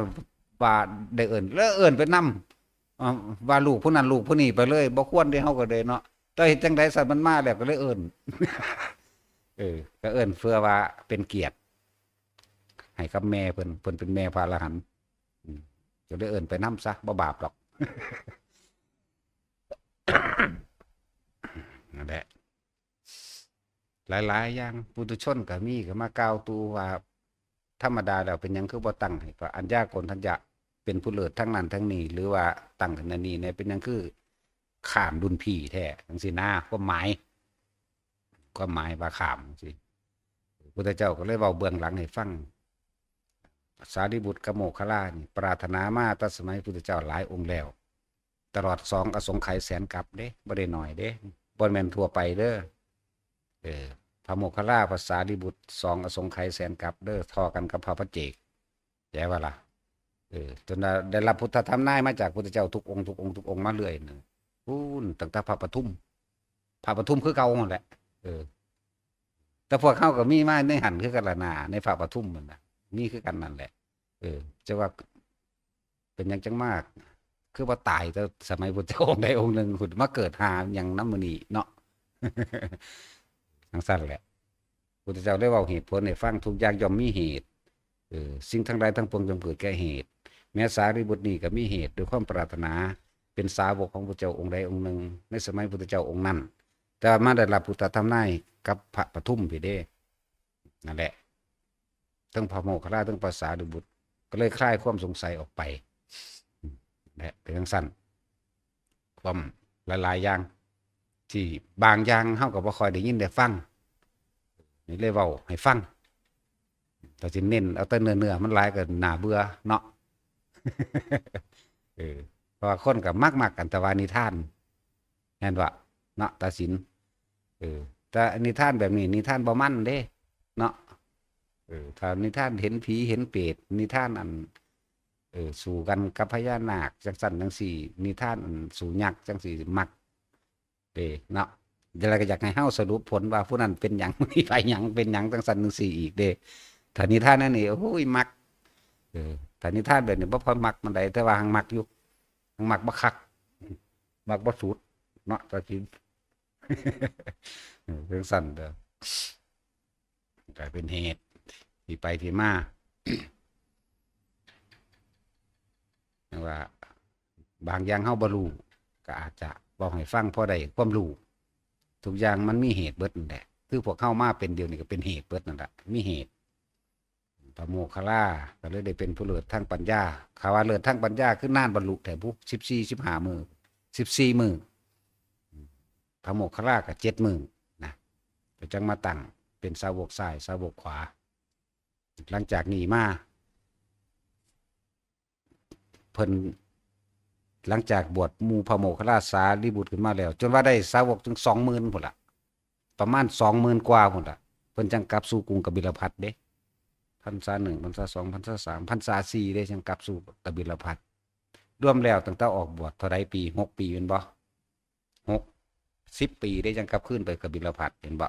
ว่าได้เอิ้นแล้วเอิ้นไปนำว่าลูกผู้นั้นลูกผู้นี้ไปเลยบ่ควรได้เฮาก็ได้เนาะแต่เฮ็ดจังได๋ซั่นมันมาแล้วก็เลยเอิ้นก็เอิ้นเพื่อว่าเป็นเกียรติให้กับแม่เพิ่นเป็นแม่พระอรหันต์ก็เลยเอิ้นไปนำซะบ่บาปหรอกนั่นแหละหลายๆอย่างปุถุชนก็มีก็มากล่าวตูว่าธรรมดาแล้วเป็นหยังคือบ่ตั้งให้พระอัญญาโกณทัญญะเป็นผู้เลิศทั้งนั้นทั้งนี้หรือว่าตั้งขึ้นอันนี้เนี่ยเป็นหยังคือข้ามดุลพี่แท้จังซี่นะความหมายว่าข้ามจังซี่พุทธเจ้าก็เลยเว้าเบื้องหลังให้ฟังสารีบุตรกับโมคคัลลานี่ปรารถนามาแต่สมัยพุทธเจ้าหลายองค์แล้วตลอด2 อสงไขยแสนกับเด้บ่ได้น้อยเด้บ่แม่นทั่วไปเด้อพระโมคคัลลาพระสารีบุตร2 อสงไขยแสนกับเด้อทอกันกับพระปัจเจกแย่ว่าล่ะจนได้รับพุทธธรรมนายมาจากพุทธเจ้าทุกองค์มาเรื่อยนึงตั้งแต่พระปทุมคือเก่านั่นแหละแต่พวกเขาก็มีมาในหันคือกันละนาในพระปทุมนั่นน่ะมีคือกันนั่นแหละจะว่าเป็นหยังจังมากคือว่าตายแต่สมัยพุทธเจ้าองค์ใดองค์หนึ่งขุดมาเกิดหาอย่างน้ำมือนีเนาะทั้งสั้นแหละพุทธเจ้าได้เว้าเหตุผลให้ฟังทุกอย่างย่อมมีเหตุสิ่งทั้งหลายทั้งปวงจงเกิดแก่เหตุแม้สารีบุตรนี่ก็มีเหตุด้วยความปรารถนาเป็นสาวกของพระเจ้าองค์ใดองค์หนึ่งในสมัยพุทธเจ้าองค์นั้นแต่มาได้รับพุทธธรรมนายกับพระปทุมพี่เด้นั่นแหละทั้งพระโมคคัลลาทั้งภาษาดิบุตรก็เลยคลายความสงสัยออกไปและเป็นทั้งสั้นความหลายๆอย่างที่บางอย่างเฮาก็บ่ค่อยได้ยินได้ฟังนี่เลยเว้าให้ฟังแต่สิเน้นเอาแต่เนื้อมันหลายก็น่าเบื่อเนาะ เพราะว่าคนก็มักกันแต่ว่านิทานแม่นว่าเนาะตาสิน แต่นิทานแบบนี้นิทานบ่มันเด้เนาะถ้านิทานเห็นผีเห็นเปรตนิทานอันสู้กันกับพญานาคจังซั่นจังซี่นิทานอันสู้ยักษ์จังซี่มักเด้เนาะเดี๋ยวเราก็อยากให้เฮาสรุปผลว่าผู้นั้นเป็นหยังมีไผหยังเป็นหยังจังซั่นจังซี่อีกเด้ถ้านิทานนั่นนี่โอ้ยมักถ้านิทานแบบนี้บ่ค่อยมักปานใดแต่ว่าหังมักอยู่หังมักบ่คักมักบ่สุดเนาะก็สิจังซั่นเด้อกลายเป็นเหตุที่ไปที่มาว่าบางอย่างเฮาบ่รู้ก็อาจจะบอกให้ฟังพอได้ความรู้ทุกอย่างมันมีเหตุเบิดนั่นแหละคือพวกเข้ามาเป็นเดียวนี่ก็เป็นเหตุเบิดนั่นแหละมีเหตุพระโมคคัลลาก็เลยได้เป็นผู้เลิศทางปัญญาคำว่าเลิศทางปัญญาคือนานบรรลุแต่ผู้14 15 มื้อ14 มื้อพระโมคคัลลาก็7 มื้อนะก็จังมาตั้งเป็นสาวกซ้ายสาวกขวาหลังจากนี้มาเพิ่นหลังจากบวชมูพระโมคคัลลาสารีบุตรขึ้นมาแล้วจนว่าได้สาวกถึง 20,000 พุ่นล่ะประมาณ 20,000 กว่าพุ่นล่ะเพิ่นจังกลับสู่กรุงกบิลพัสเด้พรรษา1พรรษา2พรรษา3พรรษา4ได้จังกลับสู่กบิลพัสรวมแล้วตั้งแต่ออกบวชเท่าใดปี6 ปีแม่นบ่10 ปีได้จังกลับคืนไปกบิลพัสเห็นบ่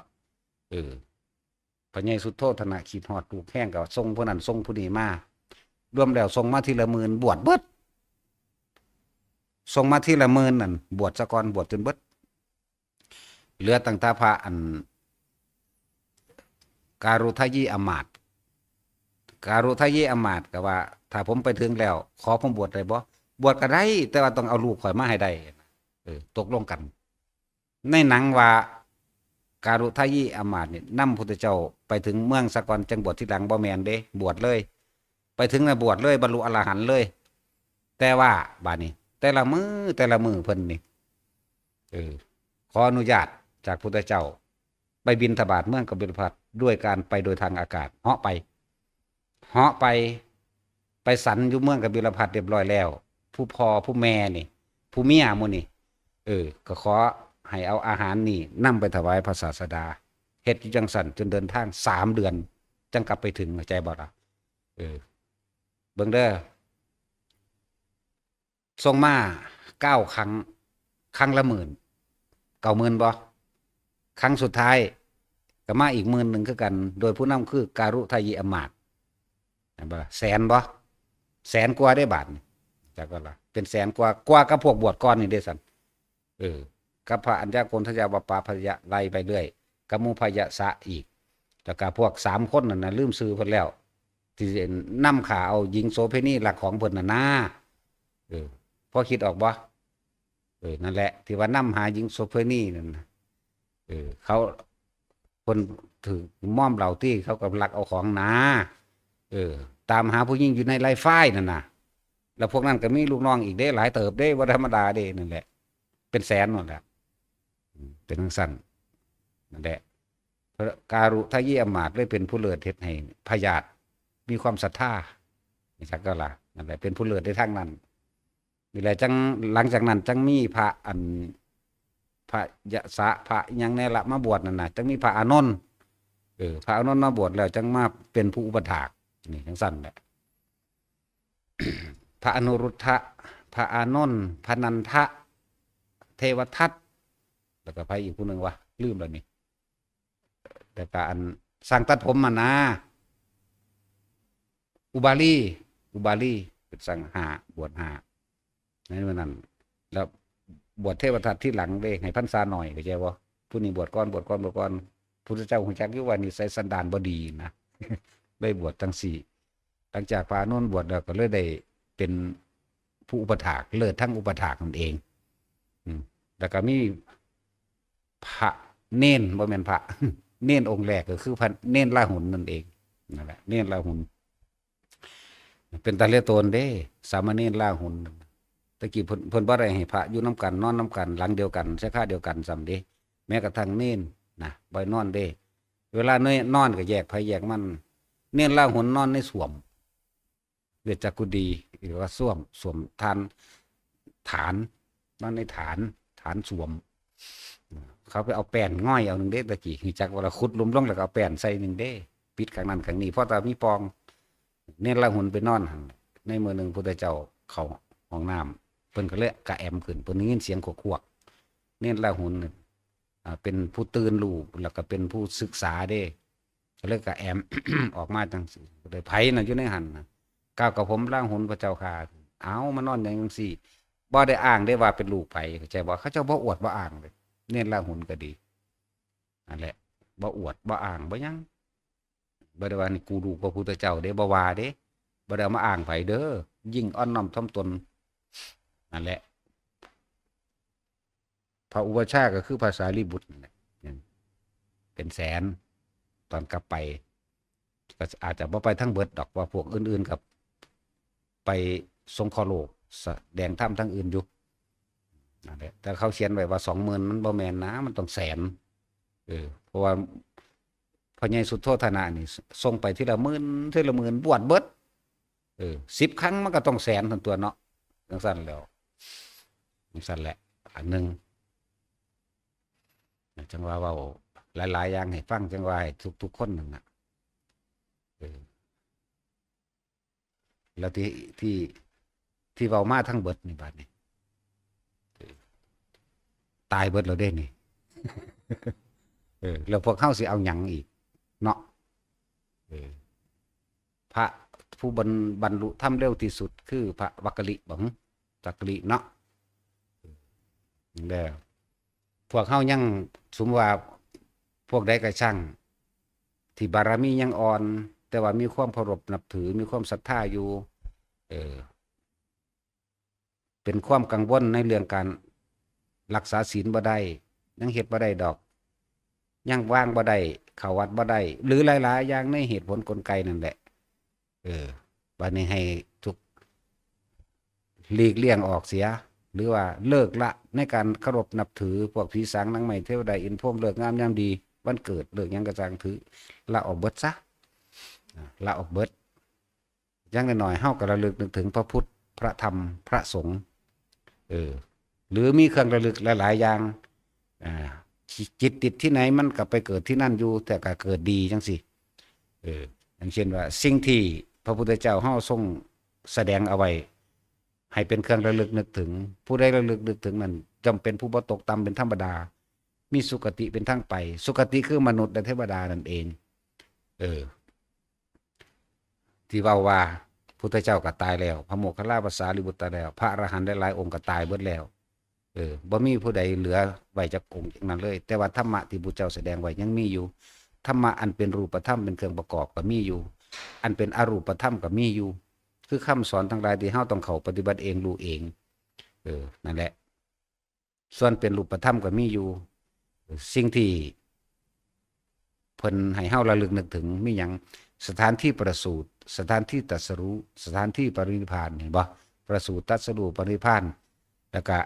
พระใหญ่สุดโทธนะขีดฮอดลูกแห้งก็ส่งผู้นั้นส่งผู้นี้มารวมแล้วส่งมาทีละหมื่นบวชเบิดส่งมาทีละหมื่นนั่นบวชซะก่อนบวชจนเบิดเหลือตั้งแต่พระอันการุทยีอมาตย์การุทยีอมาตย์ก็ว่าถ้าผมไปถึงแล้วขอผมบวชได้บ่บวชก็ได้แต่ว่าต้องเอาลูกข่อยมาให้ได้ตกลงกันในหนังว่าการุทยีอมาตย์นี่นำพุทธเจ้าไปถึงเมืองสะก่อนจังบวชที่หลังบ่แม่นเด้บวชเลยไปถึงแล้วบวชเลยบรรลุอรหันต์เลยแต่ว่าบาดนี้แต่ละมือเพิ่นนี่ขออนุญาตจากพุทธเจ้าไปบิณฑบาตเมืองกบิลพัสด้วยการไปโดยทางอากาศเหาะไปสันอยู่เมืองกบิลพัสเรียบร้อยแล้วผู้พ่อผู้แม่นี่ผู้เมียหมู่นี่ก็ขอให้เอาอาหารนี่นำไปถวายพระศาสดาเฮ็ดอยู่จังซั่นจนเดินทาง3 เดือนจังกลับไปถึงเข้าใจบ่ล่ะเบิ่งเด้อส่งมา9 ครั้งครั้งละ10,000 90,000บ่ครั้งสุดท้ายก็มาอีก10,000คือกันโดยผู้นำคือการุทยีอมาตย์บ่แสนบ่แสนกว่าได้บาทจักว่าล่ะเป็นแสนกว่ากับพวกบวชก่อนนี่เด้ซั่นกับพระอัญญาโกณฑยาบปาพยะไล่ไปเรื่อยกับมุพยสะอีกแล้วก็พวก3 คนนั่นน่ะลืมชื่อเพิ่นแล้วที่นำขาเอาหญิงโสเภณีหลักของเพิ่นน่ะนะพอคิดออกบ่นั่นแหละที่ว่านำหาหญิงโสเภณีนั่นเขาคนถือม่อมเหล่าที่เขากับลักเอาของนาตามหาผู้หญิงอยู่ในไร่ฝ้ายนั่นน่ะแล้วพวกนั้นก็มีลูกน้องอีกเด้หลายเติบเด้บ่ธรรมดาเด้นั่นแหละเป็นแสนนั่นแหละเป็นจังซั่นนั่นแหละพระการุทยีอมาตย์เลยเป็นผู้เลิศเฮ็ดให้พญาติมีความศรัทธานี่จักก็ล่ะนั่นแหละเป็นผู้เลิศในทางนั้นนี่แหละจังหลังจากนั้นจังมีพระอันพระยะสะพระหยังแน่ละมาบวชนั่นน่ะจังมีพระอานนท์พระอานนท์มาบวชแล้วจังมาเป็นผู้อุปถากนี่จังซั่นแหละ พระอนุรุทธะพระอานนท์พระนันทะเทวทัตแล้วก็พระอีกผู้หนึ่งวะลืมแล้วนี่แต่การสร้างตัดผมมานะอุบาลีเป็นสังหาบวชในวันนั้นแล้วบวชเทวทัตที่หลังเลยให้พรรษาหน่อยเข้าใจบ่ผู้นี้บวชก่อนพุทธเจ้าฮู้จักอยู่ว่านิสัยสันดานบ่ดีนะ ได้บวชทั้ง4หลังจากพระอานนท์บวชแล้วก็เลยได้เป็นผู้อุปถากเลิศทั้งอุปถากนั่นเองแล้วก็มีพระเน้นบ่แม่นพระ เน้นองค์แรกก็คือพระเน้นลาหุนนั่นเองนั่นแหละเน้นลาหุนเป็นตาเลียโตนเด้สามเณรลาหุนตะกี้เพิ่นบ่ได้ให้พระอยู่นํกันนอนนํกันหลังเดียวกันใช้ค่าเดียวกันซ้ำเด้แม้กระทั่งเน้นนะบ่นอนเด้เวลาเน้นนอนก็แยกไผแยกมันเน้นลาหุนนอนในส้วมเวชจักกุดีหรือว่าส้วมฐานนอนในฐานส้วมค เขาไปเอาแป้นง่อยเอาหนึ่งเด้ตะกี้คือจักว่าเราขุดหลุมลงแล้วก็เอาแป้นใส่หนึ่งเด้ปิดข้างนั้นข้างนี้เพราะตามีปองเน้นละหุ่นไปนอนหั่นในมือหนึ่งพุทธเจ้าเขาห้องน้ำเพิ่นก็เลยกระแอมขึ้นเพิ่นได้ยินเสียงขวกๆเน้นละหุ่นเป็นผู้ตื่นรู้แล้วก็เป็นผู้ศึกษาเด้ก็เลยกระแอม ออกมาจังซี่เลยไผน่ะอยู่ในหันน่ะก้าวกับผมล่างหุ่นพระเจ้าค่ะเอามานอนอย่างจังซี่บ่ได้อ้างได้ว่าเป็นลูกไผเข้าใจบ่เขาเจ้าบ่อวดบ่อ้างเลยเน้นละหุ่นก็ดีนั่นแหละบ่อวดบ่อ้างบ่หยังบ่ได้ว่านี่กูลูกพระพุทธเจ้าเด้บ่ว่าเด้บ่ได้เอามาอ้างไผเด้อยิ่งอ่อนน้อมถ่อมตนนั่นแหละพระอุปชฌาย์ก็คือภาษาลีบุตรนั่นแหละเป็นแสนตอนกลับไปก็อาจจะบ่ไปทั้งเบิดดอกว่าพวกอื่นๆกับไปสงเคราะห์โลกแสดงธรรมทั้งอื่นอยู่นั่นแหละแต่เขาเขียนไว้ว่า20,000มันบ่แม่นนะมันต้องแสนเพราะว่าพระใหญ่สุทโธทนะนี่ส่งไปทีละหมื่นทีละหมื่นบวชเบิด10 ครั้งมันก็ต้องแสนทั้งตัวเนาะจังซั่นแล้วจังซั่นแหละอันนึงจังว่าเว้าหลายๆอย่างให้ฟังจังว่าให้ทุกๆคนนั่นน่ะแล้วที่เว้ามาทั้งเบิดนี่บัดนี้ตายเบิดแล้วเด้นี่ แล้วพวกเขาสิเอาหยังอีกเนาะพระผู้บรรลุธรรมเร็วที่สุดคือพระวักกลิบังจักลิเนาะแล้วพวกเขายังสมว่าพวกใดก็ช่างที่บารมียังอ่อนแต่ว่ามีความเคารพนับถือมีความศรัทธาอยู่เป็นความกังวลในเรื่องการรักษาศีลบ่ได้ยังเฮ็ดบ่ได้ดอกยังว่างบ่ได้เข้าวัดบ่ได้หรือหลายๆอย่างในเหตุผลกลไกนั่นแหละบัดนี้ให้ทุกหลีกเลี่ยงออกเสียหรือว่าเลิกละในการเคารพนับถือพวกผีสางนางไม้เทวดาอินพรหมเลิกงามยามดีวันเกิดเลิกหยังกระจังถือละออกเบิดซะละออกเบิดยังน้อยๆเฮาก็ระลึกนึกถึงพระพุทธพระธรรมพระสงฆ์หรือมีเครื่องระลึกหลายๆอย่างจิตติดที่ไหนมันก็ไปเกิดที่นั่นอยู่แต่ก็เกิดดีจังสิอย่างเช่นว่าสิ่งที่พระพุทธเจ้าเฮาทรงแสดงเอาไว้ให้เป็นเครื่องระลึกนึกถึงผู้ใดระลึกนึกถึงนั้นจำเป็นผู้บ่ตกต่ำเป็นธรรมดามีสุคติเป็นทางไปสุคติคือมนุษย์และเทวดานั่นเองที่ว่าพุทธเจ้าก็ตายแล้วพระโมคคัลลาภาษาลิบุตรตายแล้วพระอรหันต์หลายๆองค์ก็ตายเบิดแล้วบ่มีผู้ใดเหลือไว้จากองค์อย่างนั้นเลยแต่ว่าธรรมะที่พุทธเจ้าแสดงไว้ยังมีอยู่ธรรมะอันเป็นรูปธรรมเป็นเครื่องประกอบก็มีอยู่อันเป็นอรูปธรรมก็มีอยู่คือคำสอนทั้งหลายที่เฮาต้องเข้าปฏิบัติเองรู้เองนั่นแหละส่วนเป็นรูปธรรมก็มีอยู่สิ่งที่เพิ่นให้เฮาระลึกนึกถึงมีหยังสถานที่ประสูติสถานที่ตรัสรู้สถานที่ปรินิพพานเห็นบ่ประสูติตรัสรู้ปรินิพพานแล้วก็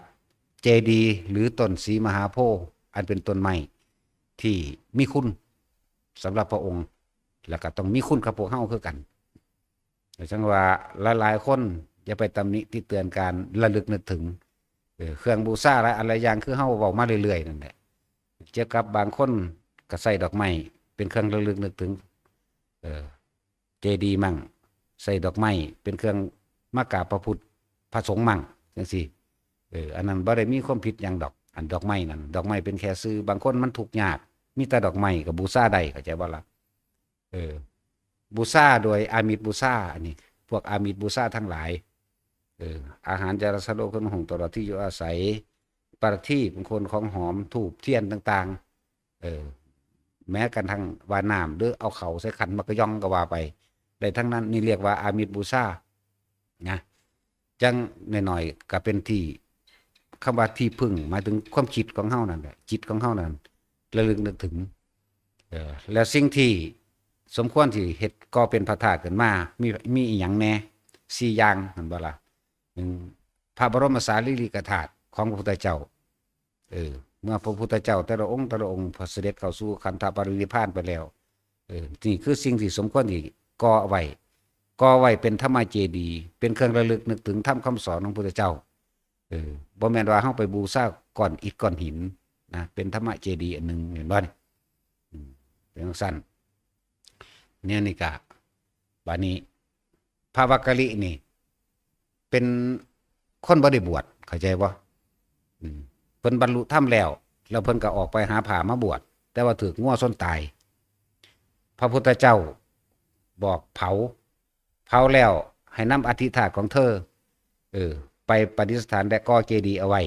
เจดีย์หรือต้นศรีมหาโพธิ์อันเป็นต้นไม้ที่มีคุณสำหรับพระองค์แล้วก็ต้องมีคุณกับพวกเฮาคือกันจังว่าหลายๆคนอย่าไปตำหนิที่เตือนการระลึกนึกถึงเครื่องบูชาอะไรอย่างคือเฮาเว้ามาเรื่อยๆนั่นแหละเกี่ยวกับบางคนก็ใส่ดอกไม้เป็นเครื่องระลึกนึกถึงเจดีย์มั่งใส่ดอกไม้เป็นเครื่องมากราบพระพุทธพระสงฆ์มั่งจังซี่อันนั้นบ่ได้มีความผิดหยังดอกอันดอกไม้นั่นดอกไม้เป็นแค่ซื้อบางคนมันทุกข์ยากมีแต่ดอกไม้ก็บูชาได้เข้าใจบ่ล่ะบูชาโดยอามิสบูชาอันนี้พวกอามิสบูชาทั้งหลายอาหารจารสโลกคนหงตลอดที่อยู่อาศัยปฏิทีปคนของหอมถูกเทียนต่างๆแม้กันทางวาน้ำหรือเอาเขาใส่ขันมักย่องก็ว่าไปได้ทั้งนั้นนี่เรียกว่าอามิสบูชานะจังหน่อยๆก็เป็นที่คำว่าที่พึ่งหมายถึงความคิดของเฮานั่นแหละจิตของเฮานั่นระลึกนึกถึงแล้วสิ่งที่สมควรที่เฮ็ดก็เป็นพระธาตุขึ้นมามีอีหยังแน่4อย่างนั่นบ่ล่ะพระบรมสารีริกธาตุของพระพุทธเจ้าเมื่อพระพุทธเจ้าแต่ละองค์พอเสด็จเข้าสู่ขันธปรินิพพานไปแล้วนี่คือสิ่งที่สมควรที่ก่อไว้เป็นธรรมเจดีย์เป็นเครื่องระลึกนึกถึงธรรมคำสอนของพระพุทธเจ้าบ่แม่นว่าเฮาไปบูชาก้อนอิฐก้อนหิน นะเป็นธรรมเจดีย์อันหนึ่งเห็นบ่นี่เป็นสั้นเนี่ยนี่กะบานี้พระวักกะลินี่เป็นคนบ่ได้บวชเข้าใจบ่เพิ่นบรรลุธรรมแล้วเพิ่นก็ออกไปหาผ้ามาบวชแต่ว่าถูกงัวส้นตายพระพุทธเจ้าบอกเผาแล้วให้นำอธิษฐานของเธอไปประดิษฐานและก่อเจดีย์เอาไว้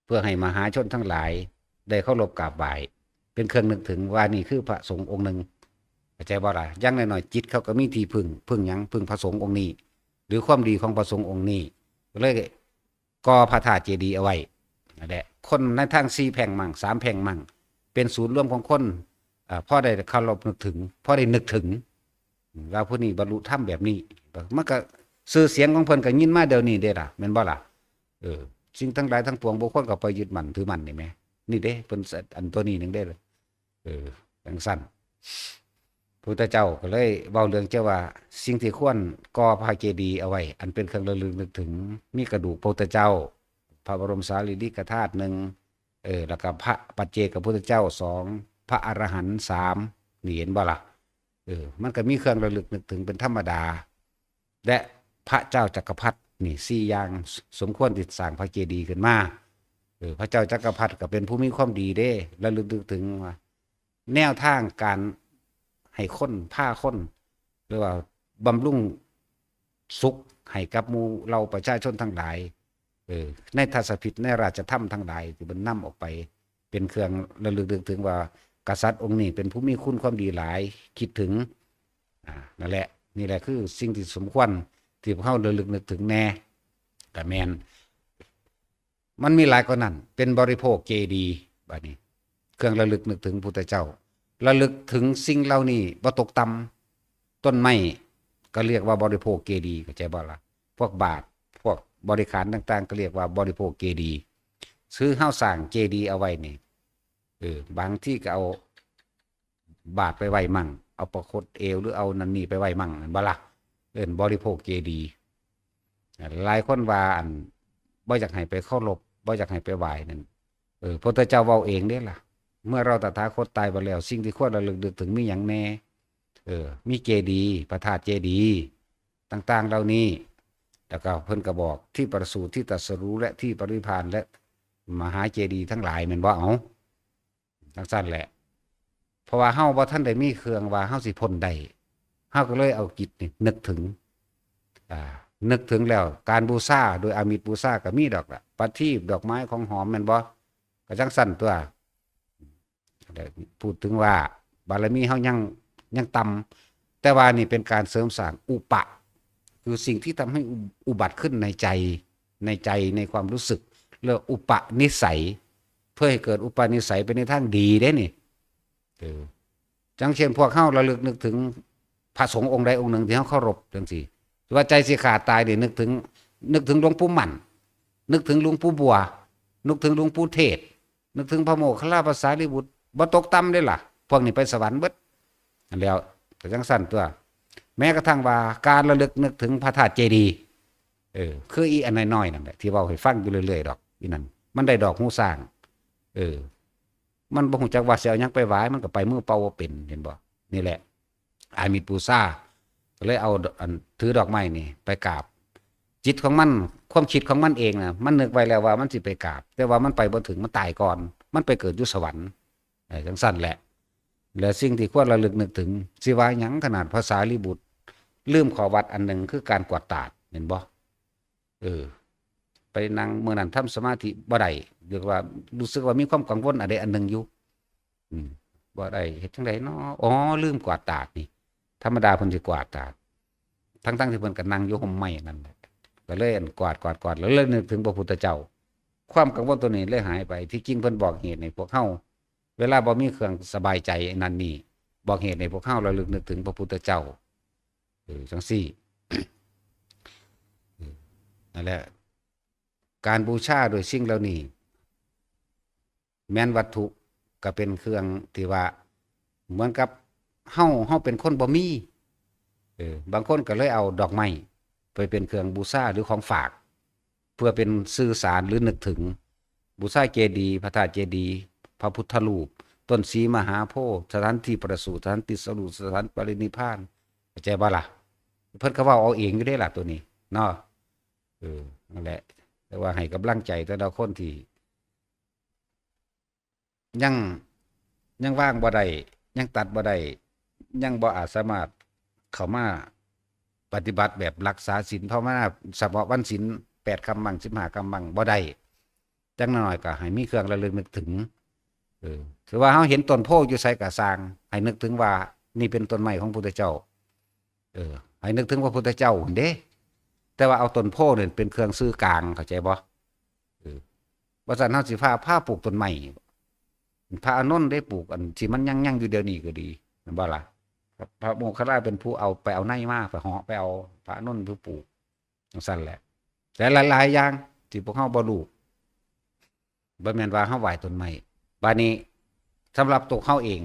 เพื่อให้มหาชนทั้งหลายได้เคารพกราบไหว้เป็นเครื่องนึกถึงว่านี่คือพระสงฆ์องค์หนึ่งเข้าใจบ่ล่ะอย่างน้อยๆจิตเขาก็มีที่พึ่งหยังพึ่งพระสงฆ์องค์นี้หรือความดีของพระสงฆ์องค์นี้ก็เลยก่อพระธาตุเจดีย์เอาไว้นั่นแหละคนในทาง4แผ่งมั่ง3แผ่งมั่งเป็นศูนย์รวมของคนพ่อได้เคารพนึกถึงพ่อได้นึกถึงว่าผู้นี้บรรลุธรรมแบบนี้มันก็ชื่อเสียงของเพิ่นก็ยินมาเดี๋ยวนี้เด้ล่ะแม่นบ่ล่ะสิ่งทั้งหลายทั้งปวงบุคคลก็ไปยึดมั่นถือมั่นนี่แหมนี่เด้เพิ่นอันตัวนี้นึงได้เลยจังซั่นพระพุทธเจ้าก็เลยเว้าเรื่องเจ้าว่าสิ่งที่ควรก่อพระเจดีย์เอาไว้อันเป็นเครื่องระลึกนึกถึงมีกระดูกพระพุทธเจ้าพระบรมสารีริกธาตุ1แล้วก็พระปัจเจกพุทธเจ้า2พระอรหันต์3นี่เห็นบ่ล่ะมันก็มีเครื่องระลึกนึกถึงเป็นธรรมดาและพระเจ้าจักรพรรดินี่4อย่างสมควรที่สร้างพระเจดีย์ขึ้นมาพระเจ้าจักรพรรดิก็เป็นผู้มีความดีเด้ระลึกนึกถึงว่าแนวทางการให้คนผ้าคนหรือว่าบำรุงสุขให้กับหมู่เราประชาชนทั้งหลายในทัศพิธในราชธรรมทั้งหลายที่มันนำออกไปเป็นเครื่องระลึกนึกถึงว่ากษัตริย์องค์นี้เป็นผู้มีคุณความดีหลายคิดถึงนั่นแหละนี่แหละคือสิ่งที่สมควรที่พวกเราระลึกนึกถึงแน่แต่แมนมันมีหลายกว่านั้นเป็นบริโภคเจดีย์บัดนี้เครื่องระลึกนึกถึงพุทธเจ้าระลึกถึงสิ่งเหล่านี้บ่ตกต่ำต้นไม้ก็เรียกว่าบริโภคเจดีย์เข้าใจบ่ล่ะพวกบาทพวกบริขารต่างๆก็เรียกว่าบริโภคเจดีย์ซื้อเฮาสร้างเจดีย์เอาไว้นี่บางที่ก็เอาบาทไปไว้มั่งเอาประคตเอวหรือเอานันนี่ไปไว้มั่งบ่ล่ะบริโภคเจดีย์หลายคนว่าอันบ่อยากให้ไปเคารพบ่อยากให้ไปไหว้นั่นพระพุทธเจ้าเว้าเองเด้ล่ะเมื่อเราตถาคตตายไปแล้วสิ่งที่ควรระลึกนึกถึงมีหยังแน่มีเจดีย์พระธาตุเจดีย์ต่างๆเหล่านี้แล้วก็เพิ่นก็บอกที่ประสูติที่ตรัสรู้และที่ปรินิพพานและมหาเจดีย์ทั้งหลายแม่นบ่เอาจังซั่นแหละเพราะว่าเฮาบ่ทันได้มีเครื่องว่าเฮาสิพ้นได้เฮาก็เลยเอาจิตนี่นึกถึงแล้วการบูชาโดยอามิตรบูชาก็มีดอกล่ะประทีปดอกไม้ของหอมแม่นบ่ก็จังซั่นตัวพูดถึงว่าบารมีเฮายังต่ำแต่ว่านี่เป็นการเสริมสร้างอุปะคือสิ่งที่ทำให้อุบัติขึ้นในใจในความรู้สึกเรียกอุปนิสัยเพื่อให้เกิดอุปนิสัยไปในทางดีได้นี่จังเช่นพวกเฮาระลึกนึกถึงพระสงฆ์องค์ใดองค์หนึ่งที่เฮาเคารพจังซี่ว่าใจสิขาดตายนี่นึกถึงหลวงปู่หมั่นนึกถึงหลวงปู่บัวนึกถึงหลวงปู่เทศนึกถึงพระโมคคัลลาภาษาลิบุตรบ่ตกต่ำได้ล่ะพวกนี้ไปสวรรค์เบิดแล้วก็จังซั่นตัวแม้กระทั่งว่าการระลึกนึกถึงพระธาตุเจดีย์คืออีอันน้อยๆนั่นแหละที่เว้าให้ฟังอยู่เรื่อยๆดอกอีนั่นมันได้ดอกหูสร้างมันบ่ฮู้จักว่าสิเอาหยังไปไหว้มันก็ไปมือเปล่าบ่เป็นเห็นบ่นี่แหละอามิตรปูซาก็เลยเอาถือดอกไม้นี่ไปกราบจิตของมันความคิดของมันเองน่ะมันนึกไว้แล้วว่ามันสิไปกราบแต่ว่ามันไปบ่ถึงมันตายก่อนมันไปเกิดอยู่สวรรค์จังซั่นแหละแล้วสิ่งที่ควรระลึกนึกถึงสิว่าหยังขนาดภาษาลิบุตรลืมขอวัดอันหนึ่งคือการกวาดตาดเห็นบ่ไปนั่งเมื่อนั้นทำสมาธิบ่ได้เรียกว่ารู้สึกว่ามีความกังวลอะไรอันหนึ่งอยู่บ่ได้เฮ็ดจังได๋เนาะอ๋อลืมกวาดตาดนี่ธรรมดาเพิ่นสิกวาดตาดทั้งที่เพิ่นก็นั่งอยู่ห่มไม้นั่นก็เลยกวาดแล้วเลยนึกถึงพระพุทธเจ้าความกังวลตัวนี้เลยหายไปที่จริงเพิ่นบอกเหตุในพวกเฮาเวลาบ่มีเครื่องสบายใจนั่นนี่บอกเหตุในพวกเฮาระลึกนึกถึงพระพุทธเจ้าจังซี่ นั่นแหละการบูชาโดยสิ่งเหล่านี้แม้นวัตถุก็เป็นเครื่องที่ว่าเหมือนกับเฮาเป็นคนบ่มีบางคนก็เลยเอาดอกไม้ไปเป็นเครื่องบูชาหรือของฝากเพื่อเป็นสื่อสารหรือนึกถึง บูชาเจดีย์พระธาตุเจดีย์พระพุทธรูปต้นศรีมหาโพธิ์สถานที่ประสูติสถานที่สรุปสถานปรินิพพานเข้าใจบ่ล่ะเพิ่นก็เว้าเอาเองอยู่ได้ล่ะตัวนี้เนาะนั่นแหละแต่ว่าให้กำลังใจแต่ละคนที่ยังยังว่างบ่ได้ยังตัดบ่ได้ยังบ่อาจสามารถเข้ามาปฏิบัติแบบรักษาศีลภาวนาเฉพาะวันศีล8ค่ำบัง15ค่ำบังบ่ได้จังน้อยก็ให้มีเครื่องระลึกนึกถึงถือว่าเฮาเห็นต้นโพอยู่ไสก็สร้างให้นึกถึงว่านี่เป็นต้นไม้ของพุทธเจ้าให้นึกถึงพระพุทธเจ้าเด้แต่ว่าเอาต้นโพนี่เป็นเครื่องซื้อกลางเข้าใจบ่ว่าซั่นเฮาสิพาปลูกต้นไม้พระอานนท์ได้ปลูกอันที่มันยังอยู่เดี๋ยวนี้ก็ดีแม่นบ่ล่ะพระโมคคัลลาเป็นผู้เอาไปเอาในมาไปเหาะไปเอาพระอานนท์ผู้ปลูกจังซั่นแหละแต่หลายๆอย่างที่พวกเฮาบ่รู้บ่แม่นว่าเฮาไหว้ต้นไม้บัดนี้สำหรับตัวเฮาเอง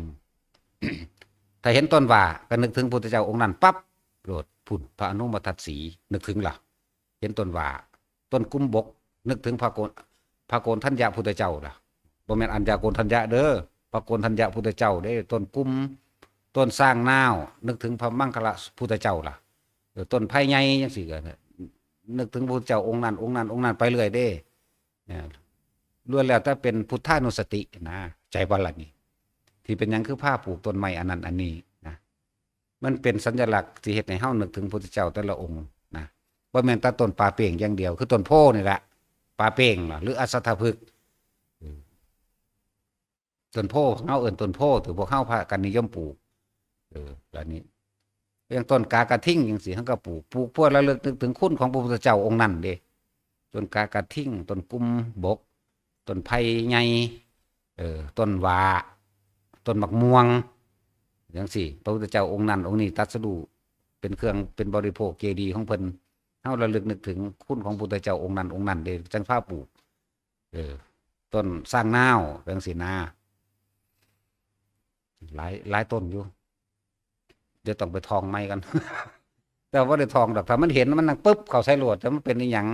ถ้าเห็นต้นว่าก็นึกถึงพุทธเจ้าองค์นั้นปั๊บโลดพุ่นพระอนุมาทัตสีนึกถึงล่ะเห็นต้นว่าต้นกุมบกนึกถึงพระโกนทัญญาพุทธเจ้าล่ะบ่แม่นอัญญาโกนทัญญาเด้อพระโกนทัญญาพุทธเจ้าเด้ต้นกุมต้นสร้างนาวนึกถึงพระมังคละพุทธเจ้าล่ะต้นไผ่ใหญ่จังซี่ก็นึกถึงพุทธเจ้าองค์นั้นไปเรื่อยเด้ล้วนแล้วแต่เป็นพุทธานุสตินะใจบ่ล่ะนี่ที่เป็นหยังคือผ้าปลูกต้นไม้อันนั้นอันนี้นะมันเป็นสัญลักษณ์ที่เฮ็ดให้เฮานึกถึงพุทธเจ้าแต่ละองค์นะบ่แม่นแต่ต้นปาเป้งอย่างเดียวคือต้นโพนี่แหละปาเป้งหรืออสัทธพฤกษ์ต้นโพเฮาเอิ้นต้นโพถือพวกเฮาพากันนิยมปลูกแบบนี้อย่างต้นกากระทิ่งจังซี่เฮาก็ปลูกเพื่อระลึกนึกถึงคุณของพระพุทธเจ้าองค์นั้นเด้ต้นกากระทิ่งต้นกุมบกต้นไผ่ใหญ่ต้นว่าต้นมะม่วงจังซี่พระพุทธเจ้าองค์นั้นองค์นี้ตรัสรู้เป็นเครื่องเป็นบริโภคเจดีย์ของเพิ่นเฮาระลึกนึกถึงคุณของพระพุทธเจ้าองค์นั้นเด้จังพาปลูกต้นสร้างนาวจังซี่นะหลายต้นอยู่เดี๋ยวต้องไปทองไม้กัน แต่ว่าได้ทองดอกถ้ามันเห็นมันนั่งปึ๊บเข้าใส่โหลดแต่มันเป็นอีหยัง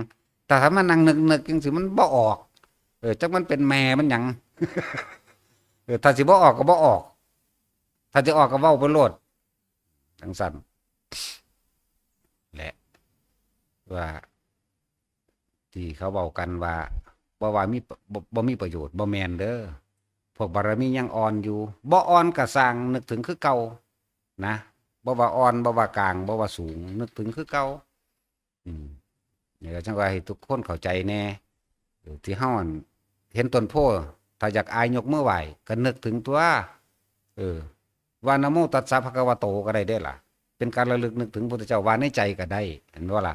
แต่ถ้ามันนั่งนึกจังซี่มันบ่ออกจักมันเป็นแม่มันหยัง ถ้าสิบ่ออกก็บ่ออกถ้าจะออกก็เว้าไปโลดจังซั่นแหละว่าที่เขาเว้ากันว่าบ่มีประโยชน์บ่แม่นเด้อพวกบารมียังอ่อนอยู่บ่อ่อนก็สร้างนึกถึงคือเก่านะบ่ว่าอ่อนบ่ว่ากลางบ่ว่าสูงนึกถึงคือเก่านี่ก็จังว่าให้ทุกคนเข้าใจแน่ที่เฮาเห็นต้นโพถ้าอยากอายยกมือไหว้ก็นึกถึงตัวว่านะโมตัสสะภะคะวะโตก็ได้ล่ะเป็นการระลึกนึกถึงพระพุทธเจ้าว่าในใจก็ได้เห็นบ่ล่ะ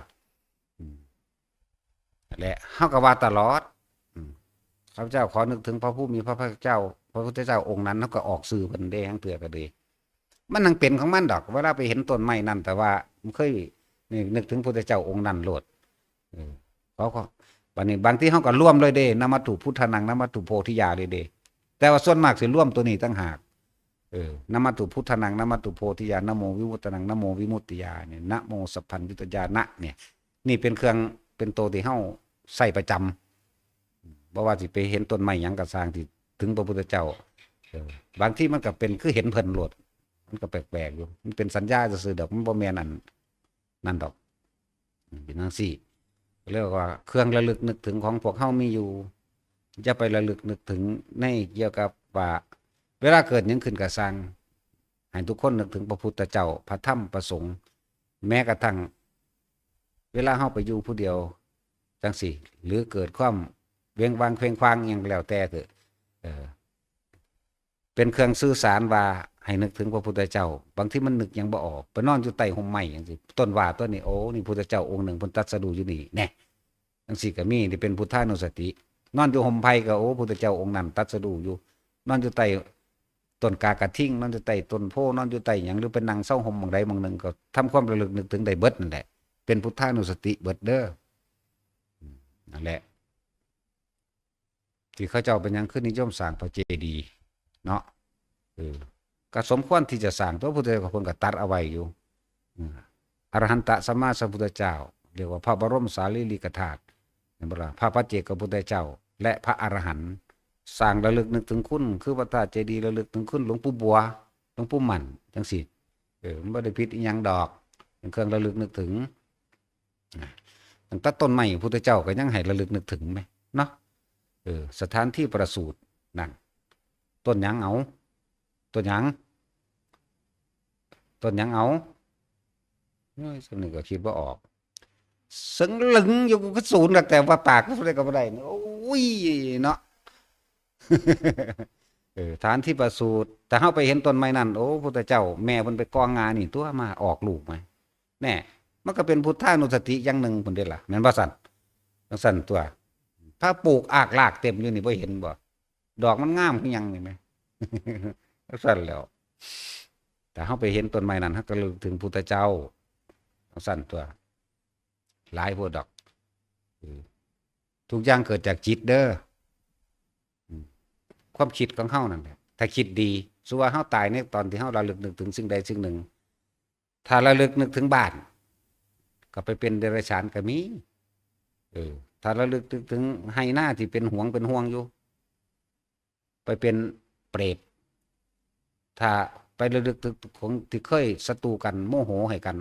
และเฮาก็ว่าตลอดข้าพเจ้าขอนึกถึงพระผู้มีพระภาคเจ้าพระพุทธเจ้าองค์นั้นเฮาก็ออกสื่อเพิ่นได้ทั้งเทื่อก็ดีมันนังเป็นของมันดอกเวลาไปเห็นต้นไม้นั่นแต่ว่ามันเคยนี่นึกถึงพระพุทธเจ้าองค์นั้นโลดเขาก็บัดนี้บางที่เฮาก็ร่วมเลยเด้นมัตถุพุทธานังนมัตถุโพธิยาเลยเด้แต่ว่าส่วนมากสิร่วมตัวนี้ต่างหากนมัตถุพุทธานังนมัตถุโพธิยานะโมวิมุตตังนะโมวิมุตติยาเนี่ยนะโมสัพพัญญุตญาณะเนี่ยนี่เป็นเครื่องเป็นตัวที่เฮาใส่ประจำบ่ว่าสิไปเห็นต้นไม้หยังก็สร้างที่ถึงพระพุทธเจ้าบางที่มันก็เป็นคือเห็นเพิ่นโลดมันก็แปลกๆอยู่มันเป็นสัญญาซื่อๆดอกมันบ่แม่นนั่นดอกเป็นจังซี่เรียกว่าเครื่องระลึกนึกถึงของพวกเฮามีอยู่จะไประลึกนึกถึงในเกี่ยวกับว่าเวลาเกิดหยังขึ้นก็สร้างให้ทุกคนนึกถึงพระพุทธเจ้าพระธรรมพระสงฆ์แม้กระทั่งเวลาเฮาไปอยู่ผู้เดียวจังซี่หรือเกิดความเวียงวางเคว้งคว้างหยังแล้วแต่เถอะเป็นเครื่องสื่อสารว่าให้นึกถึงพระพุทธเจ้าบางที่มันนึกยังบ่ออกไปนอนอยู่ใต้ห่มไม้จังซี่ต้นว่าต้นนี้โอ้นี่พุทธเจ้าองค์หนึ่งเพิ่นตรัสรู้อยู่นี่แน่จังซี่ก็มีที่เป็นพุทธานุสตินอนอยู่ห่มไผ่ก็โอ้พุทธเจ้าองค์นั้นตรัสรู้อยู่นอนอยู่ใต้ต้นกากระทิ่งนอนอยู่ใต้ต้นโพนอนอยู่ใต้หยังหรือเป็นนั่งเศร้าห่มบางใดบางหนึ่งก็ทำความระลึกนึกถึงได้เบิดนั่นแหละเป็นพุทธานุสติเบิดเด้อนั่นแหละที่เขาเจ้าเป็นหยังขึ้นนิยมสร้างพระเจดีย์เนาะก็สมควรที่จะสร้างตัวพุทธเจ้าเพิ่นก็ตัดเอาไว้อยู่อรหันตสัมมาสัมพุทธเจ้าเรียกว่าพระบรมสารีริกธาตุนั่นบ่ล่ะพระปัจเจกพุทธเจ้า และพระอรหันต์สร้างระลึกนึกถึงคุณคือพระธาตุเจดีย์ระลึกถึงคุณหลวงปู่บัวหลวงปู่หมั่นจังสิมันบ่ได้ผิดอีหยังดอกเป็นเครื่องระลึกนึกถึงตั้งแต่ต้นไม้พุทธเจ้าก็ยังให้ระลึกนึกถึงไหมเนาะสถานที่ประสูตินั่นต้นหยังเอาต้นหยังเอาสักหนึ่งก็คิดว่าออกสึงลึงอยู่ก็ศูนย์แต่ว่าปากก็ได้ก็ไม่ได้โอ้ยเนาะฐานที่ประสูติแต่เข้าไปเห็นต้นไม้นั่นโอ้พุทธเจ้าแม่เพิ่นไปกองงานนี่ตัวมาออกลูกไหมแน่มันก็เป็นพุทธานุสติอย่างหนึ่งคนเดียวล่ะแม่นบ่สั่นสั่นตัวถ้าปลูกอากลากเต็มอยู่นี่บ่เห็นบ่ดอกมันงามคือหยังนี่ไหมสั่นแล้วแต่เข้าไปเห็นต้นไม้นั้นเขาก็ลึกถึงพุทธเจ้าสั่นตัวหลายพวกดอกทุกอย่างเกิดจากจิตเด้อความคิดของเฮานั่นแหละถ้าคิดดีสมมุติว่าเฮาตายในตอนที่เฮาระลึกนึกถึงสิ่งใดสิ่งหนึ่งถ้าระลึกนึกถึงบ้านก็ไปเป็นเดรัจฉานก็มีถ้าระลึกนึกถึงให้หน้าที่เป็นห่วงเป็นห่วงอยู่ไปเป็นเปรตถ้าไประลึกถึงของที่เคยศัตรูกันโมโหให้กัน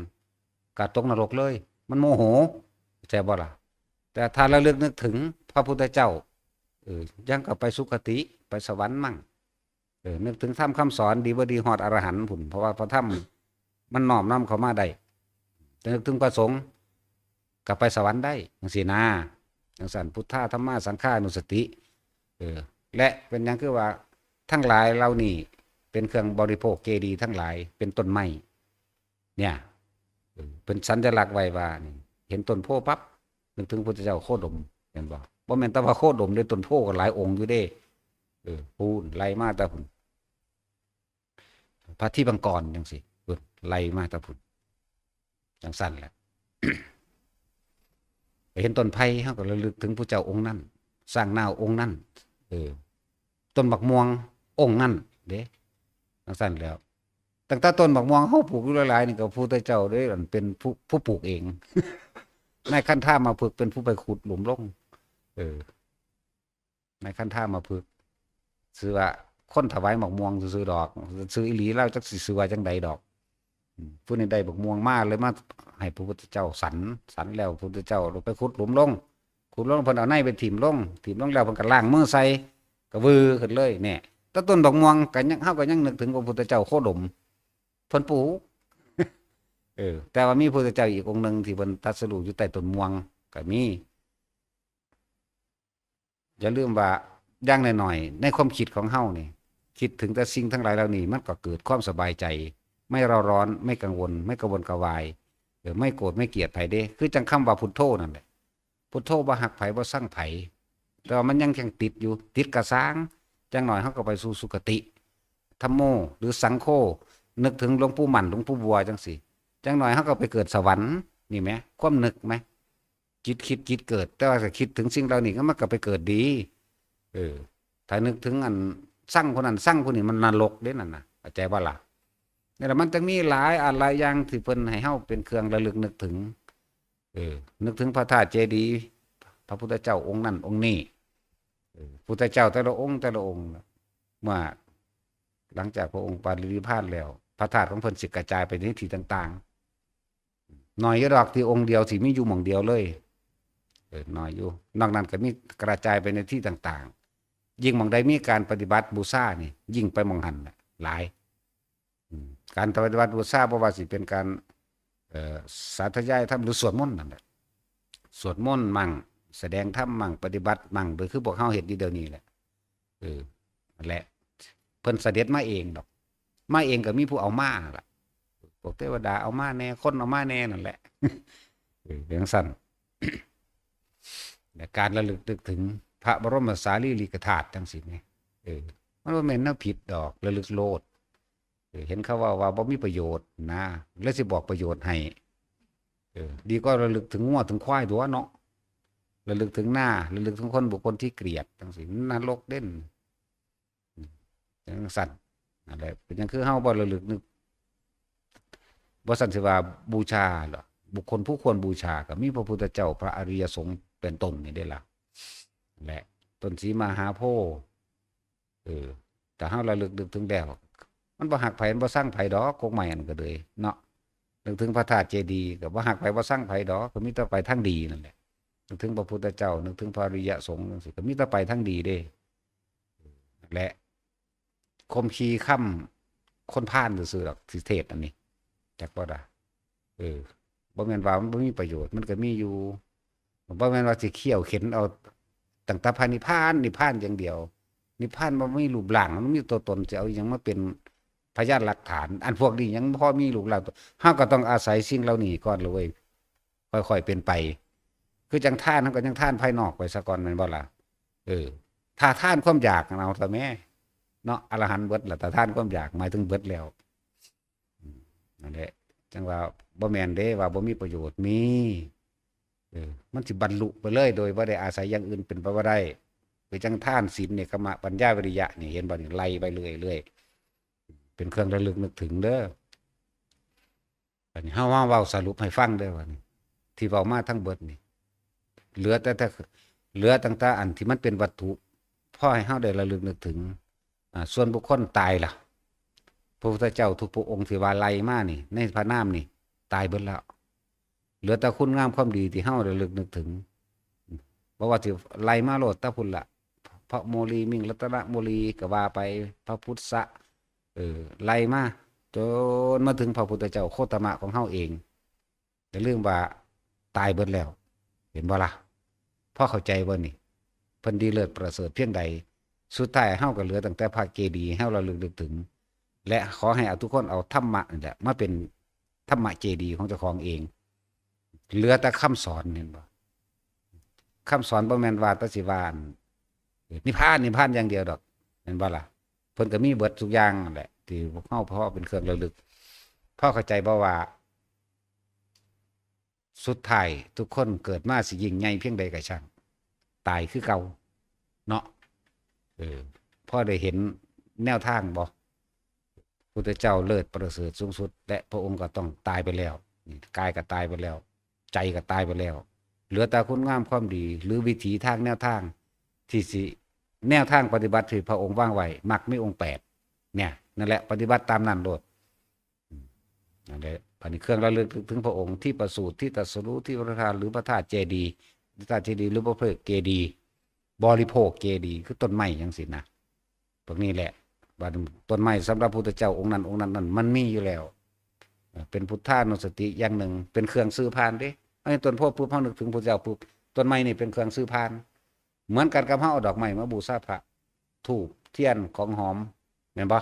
ก็ตกนรกเลยมันโมโหใช่บ่ล่ะแต่ถ้าระลึกนึกถึงพระพุทธเจ้ายังก็ไปสุคติไปสวรรค์มั่งนึกถึงธรรมคำสอนดีบ่ดีฮอดอรหันต์ผุ่นเพราะว่าพระธรรมมันน้อมนำเข้ามาได้นึกถึงพระสงฆ์ก็ไปสวรรค์ได้จังซี่นะจังซั่นพุทธะธรรมะสังฆานุสติและเป็นหยังคือว่าทั้งหลายเรานี่เป็นเครื่องบริโภคเจดีย์ทั้งหลายเป็นต้นไม้เนี่ยเป็นสัญลักษณ์ไว้ว่านี่เห็นต้นโพปั๊บนึกถึงพุทธเจ้าโคดมเห็นบ่แม่นแต่ว่าโคดมได้ต้นโพก็หลายองค์อยู่เด้พูนไล่มาแต่พุ่นพระที่บังกรจังซี่ไล่มาแต่พุ่นจังสั่นแหละ ไปเห็นต้นไผ่เฮาก็ระลึกถึงพระเจ้าองค์นั้นสร้างนาวองค์นั้นต้นบักม่วงองค์นั้นเด้จังสั่นแล้วตั้งแต่ต้นบักม่วงเฮาปลูกอยู่หลายๆนี่ก็พระพุทธเจ้าเด้เป็นผู้ปลูกเอง นายคันท่ามาพึกเป็นผู้ไปขุดหลุมลงนายคันท่ามาพึกซื้อว่าคนถวายบักม่วงซื้อดอกซื้ออีหลีแล้วจักสิซื้อว่าจังใดดอกผู้นี้ได้บักม่วงมาเลยมาให้พระพุทธเจ้าสันแล้วพระพุทธเจ้าลงไปขุดหลุมลงเพิ่นเอาในไปถิ่มลงแล้วเพิ่นก็ล้างมือใส่ก็วือขึ้นเลยแน่แต่ต้นบักม่วงก็ยังเฮาก็ยังนึกถึงพระพุทธเจ้าโคดมเพิ่นปลูกแต่ว่ามีพระพุทธเจ้าอีกองค์นึงที่เพิ่นตรัสรู้อยู่ใต้ต้นม่วงก็มีอย่าลืมว่าอย่างน้อยๆในความคิดของเฮานี่คิดถึงแต่สิ่งทั้งหลายเหล่านี้มันก็เกิดความสบายใจไม่เร่าร้อนไม่กังวลไม่กระวนกระวายไม่โกรธไม่เกลียดไผเด้คือจังคำว่าพุทโธนั่นแหละพุทโธบ่ฮักไผบ่สั่งไผแต่ว่ามันยังติดอยู่ติดกระซ้างจังหน่อยเฮาก็ไปสู่สุคติธัมโมหรือสังโฆนึกถึงหลวงปู่หมั่นหลวงปู่บัวจังซี่จังหน่อยเฮาก็ไปเกิดสวรรค์นี่แหมความนึกไหมจิตคิดจิตเกิดแต่ว่าถ้าคิดถึงสิ่งเหล่านี้ก็มันก็ไปเกิดดีถ้านึกถึงอันสร้างคนนั้นสร้างคนนี้มันนรกเด้นั่นน่ะเข้าใจบ่ล่ะนี่แหละมันจะมีหลายอะไรอย่างที่เพิ่นให้เฮาเป็นเครื่องระลึกนึกถึงนึกถึงพระธาตุเจดีย์พระพุทธเจ้าองค์นั้นองค์นี้พุทธเจ้าแต่ละองค์เมื่อหลังจากพระองค์ปรินิพพานแล้วพระธาตุของเพิ่นสิกระจายไปในที่ต่างๆหน่อยดอกที่องค์เดียวสิมีอยู่หม่องเดียวเลยน้อยอยู่นอกนั้นก็มีกระจายไปในที่ต่างๆยิ่งหม่องใดมีการปฏิบัติบูชานี่ยิ่งไปหม่องหันหลายการปฏิบัติบูชาบ่ว่าสิเป็นการสาธยายธรรมหรือสวดมนต์นั่นแหละสวดมนต์มั่งแสดงธรรมมั่งปฏิบัติมั่งโดยคือพวกเฮาเฮ็ดอยู่เดี๋ยวนี้แหละนั่นแหละเพิ่นเสด็จมาเองดอกมาเองก็มีผู้เอามาล่ะพวกเทวดาเอามาแน่คนเอามาแน่นั่นแหละเรื่องสั้นและการระลึกนึกถึงพระบรมสารีริกธาตุจังซี่นี่มันบ่แม่นแนวผิดดอกระลึกโลดเห็นเขาว่าบ่มีประโยชน์นะแล้วสิบอกประโยชน์ให้ดีก็ระลึกถึงงัวถึงควายตัวเนาะระลึกถึงหน้าระลึกถึงคนบุคคลที่เกลียดจังซี่นรกเด่นจังสั่นอะไรเป็นหยังคือเฮาบ่ระลึกนึกบ่สั่นสิว่าบูชาเหรอบุคคลผู้ควรบูชาก็มีพระพุทธเจ้าพระอริยสงฆ์เป็นต้นนี่ได้ล่ะและ ต้นสีมหาโพธิ์แต่เฮาระลึกนึกถึงแล้วมันบ่หักไผมันบ่สร้างไผดอกกกไม้อันก็เลยเนาะนึกถึงพระธาตุเจดีย์ก็บ่หักไผบ่สร้างไผดอกก็มีแต่ไปทางดีนั่นแหละนึกถึงพระพุทธเจ้านึกถึงพระอริยสงฆ์จังซี่ก็มีแต่ไปทางดีเด้และคมคีค่ำคนพาลซื่อๆดอกสิเทศอันนี้จักบ่ล่ะบ่แม่นว่ามันบ่มีประโยชน์มันก็มีอยู่บ่แม่นว่าสิเคี่ยวเข็นเอาตั้งแต่พระนิพพานอย่างเดียวนิพพานบ่มีรูปร่างมันมีตัวตนจะเอาหยังมาเป็นพยานหลักฐาน อันพวกนี้ยังพอมีรูปร่างเฮาก็ต้องอาศัยสิ่งเหล่านี้ก่อนเลยเว้ยค่อยๆเป็นไปคือจังท่านเฮาก็ยังท่านภายนอกไปซะก่อนแม่นบ่ล่ะถ้าท่านความอยากเอาซะแม่เนาะอรหันต์เบิดล่ะแต่ท่านความอยากหมายถึงเบิดแล้วนั่นแหละจังว่าบ่แม่นเด้ว่าบ่มีประโยชน์มีมันสิบรรลุไปเลยโดยบ่ได้อาศัยอย่างอื่นเป็นไปบ่ได้คือจังท่านศีลเนกขมะปัญญาวิริยะนี่เห็นบ่นี่ไล่ไปเรื่อยๆเป็นเครื่องระลึกนึกถึงเด้ออันนี้เฮาเว้าสรุปให้ฟังเด้อว่านี่ที่เว้ามาทั้งเบิดนี่เหลือตั้งแต่อันที่มันเป็นวัตถุพอให้เฮาได้ระลึกนึกถึงส่วนบุคคลตายล่ะพระพุทธเจ้าทุกพระองค์ที่ว่าไล่มานี่ในพระนามนี่ตายเบิดแล้วเหลือแต่คุณงามความดีที่เฮาได้ระลึกนึกถึงบ่ว่าสิไล่มาโลดตะพุ่นล่ะพระโมลีมิ่งรัตนโมลีก็ว่าไปพระพุทธะไล่มาจนมาถึงพระพุทธเจ้าโคตมะของเฮาเองแต่เรื่องว่าตายเบิดแล้วเห็นบ่ล่ะพอเข้าใจบ่นี่เพิ่นดีเลิศประเสริฐเพียงใดสุดท้ายเฮาก็เหลือตั้งแต่พระเจดีย์เฮาระลึกนึกถึงและขอให้ทุกคนเอาธรรมะนี่แหละมาเป็นธรรมะเจดีย์ของเจ้าของเองเหลือแต่คำสอนเห็นบ่คำสอนบ่แม่นว่าแตสิว่านิพพานอย่างเดียวดอกเห็นบ่ล่ะเพิ่นก็มีเบิดทุกอย่างนั่นแหละที่พวกเฮาเพราะเป็นเครื่องระลึกพ่อเข้าใจบ่ว่าสุดท้ายทุกคนเกิดมาสิยิ่งใหญ่เพียงใดก็ช่างตายคือเก่าเนาะพ่อได้เห็นแนวทางบ่พุทธเจ้าเลิศประเสริฐสูงสุดและพระองค์ก็ต้องตายไปแล้วกายก็ตายไปแล้วใจก็ตายไปแล้วเหลือแต่คุณงามความดีหรือวิถีทางแนวทางที่สิแนวทางปฏิบัติที่พระองค์วางไว้มักมีองค์8เนี่ยนั่นแหละปฏิบัติตามนั้นโลดนั่นแหละอันนี้เครื่องระลึกถึงพระองค์ที่ประสูติที่ตรัสรู้ที่พระธาตุหรือพระธาตุเจดีย์พระธาตุเจดีย์หรือพระเพลิงเจดีย์บริโภคเจดีย์คือต้นไม้จังซี่นะพวกนี้แหละว่าต้นไม้สำหรับพุทธเจ้าองค์นั้นมันมีอยู่แล้วเป็นพุทธานุสติอย่างหนึ่งเป็นเครื่องซื้อพานเด้ไอ้ต้นโพธิ์ปุ๊บเฮานึกถึงพุทธเจ้าปุ๊บต้นไม้นี่เป็นเครื่องซื้อพานเหมือนกันกับเฮาเอาดอกไม้มาบูชาพระธูปเทียนของหอมแม่นบ่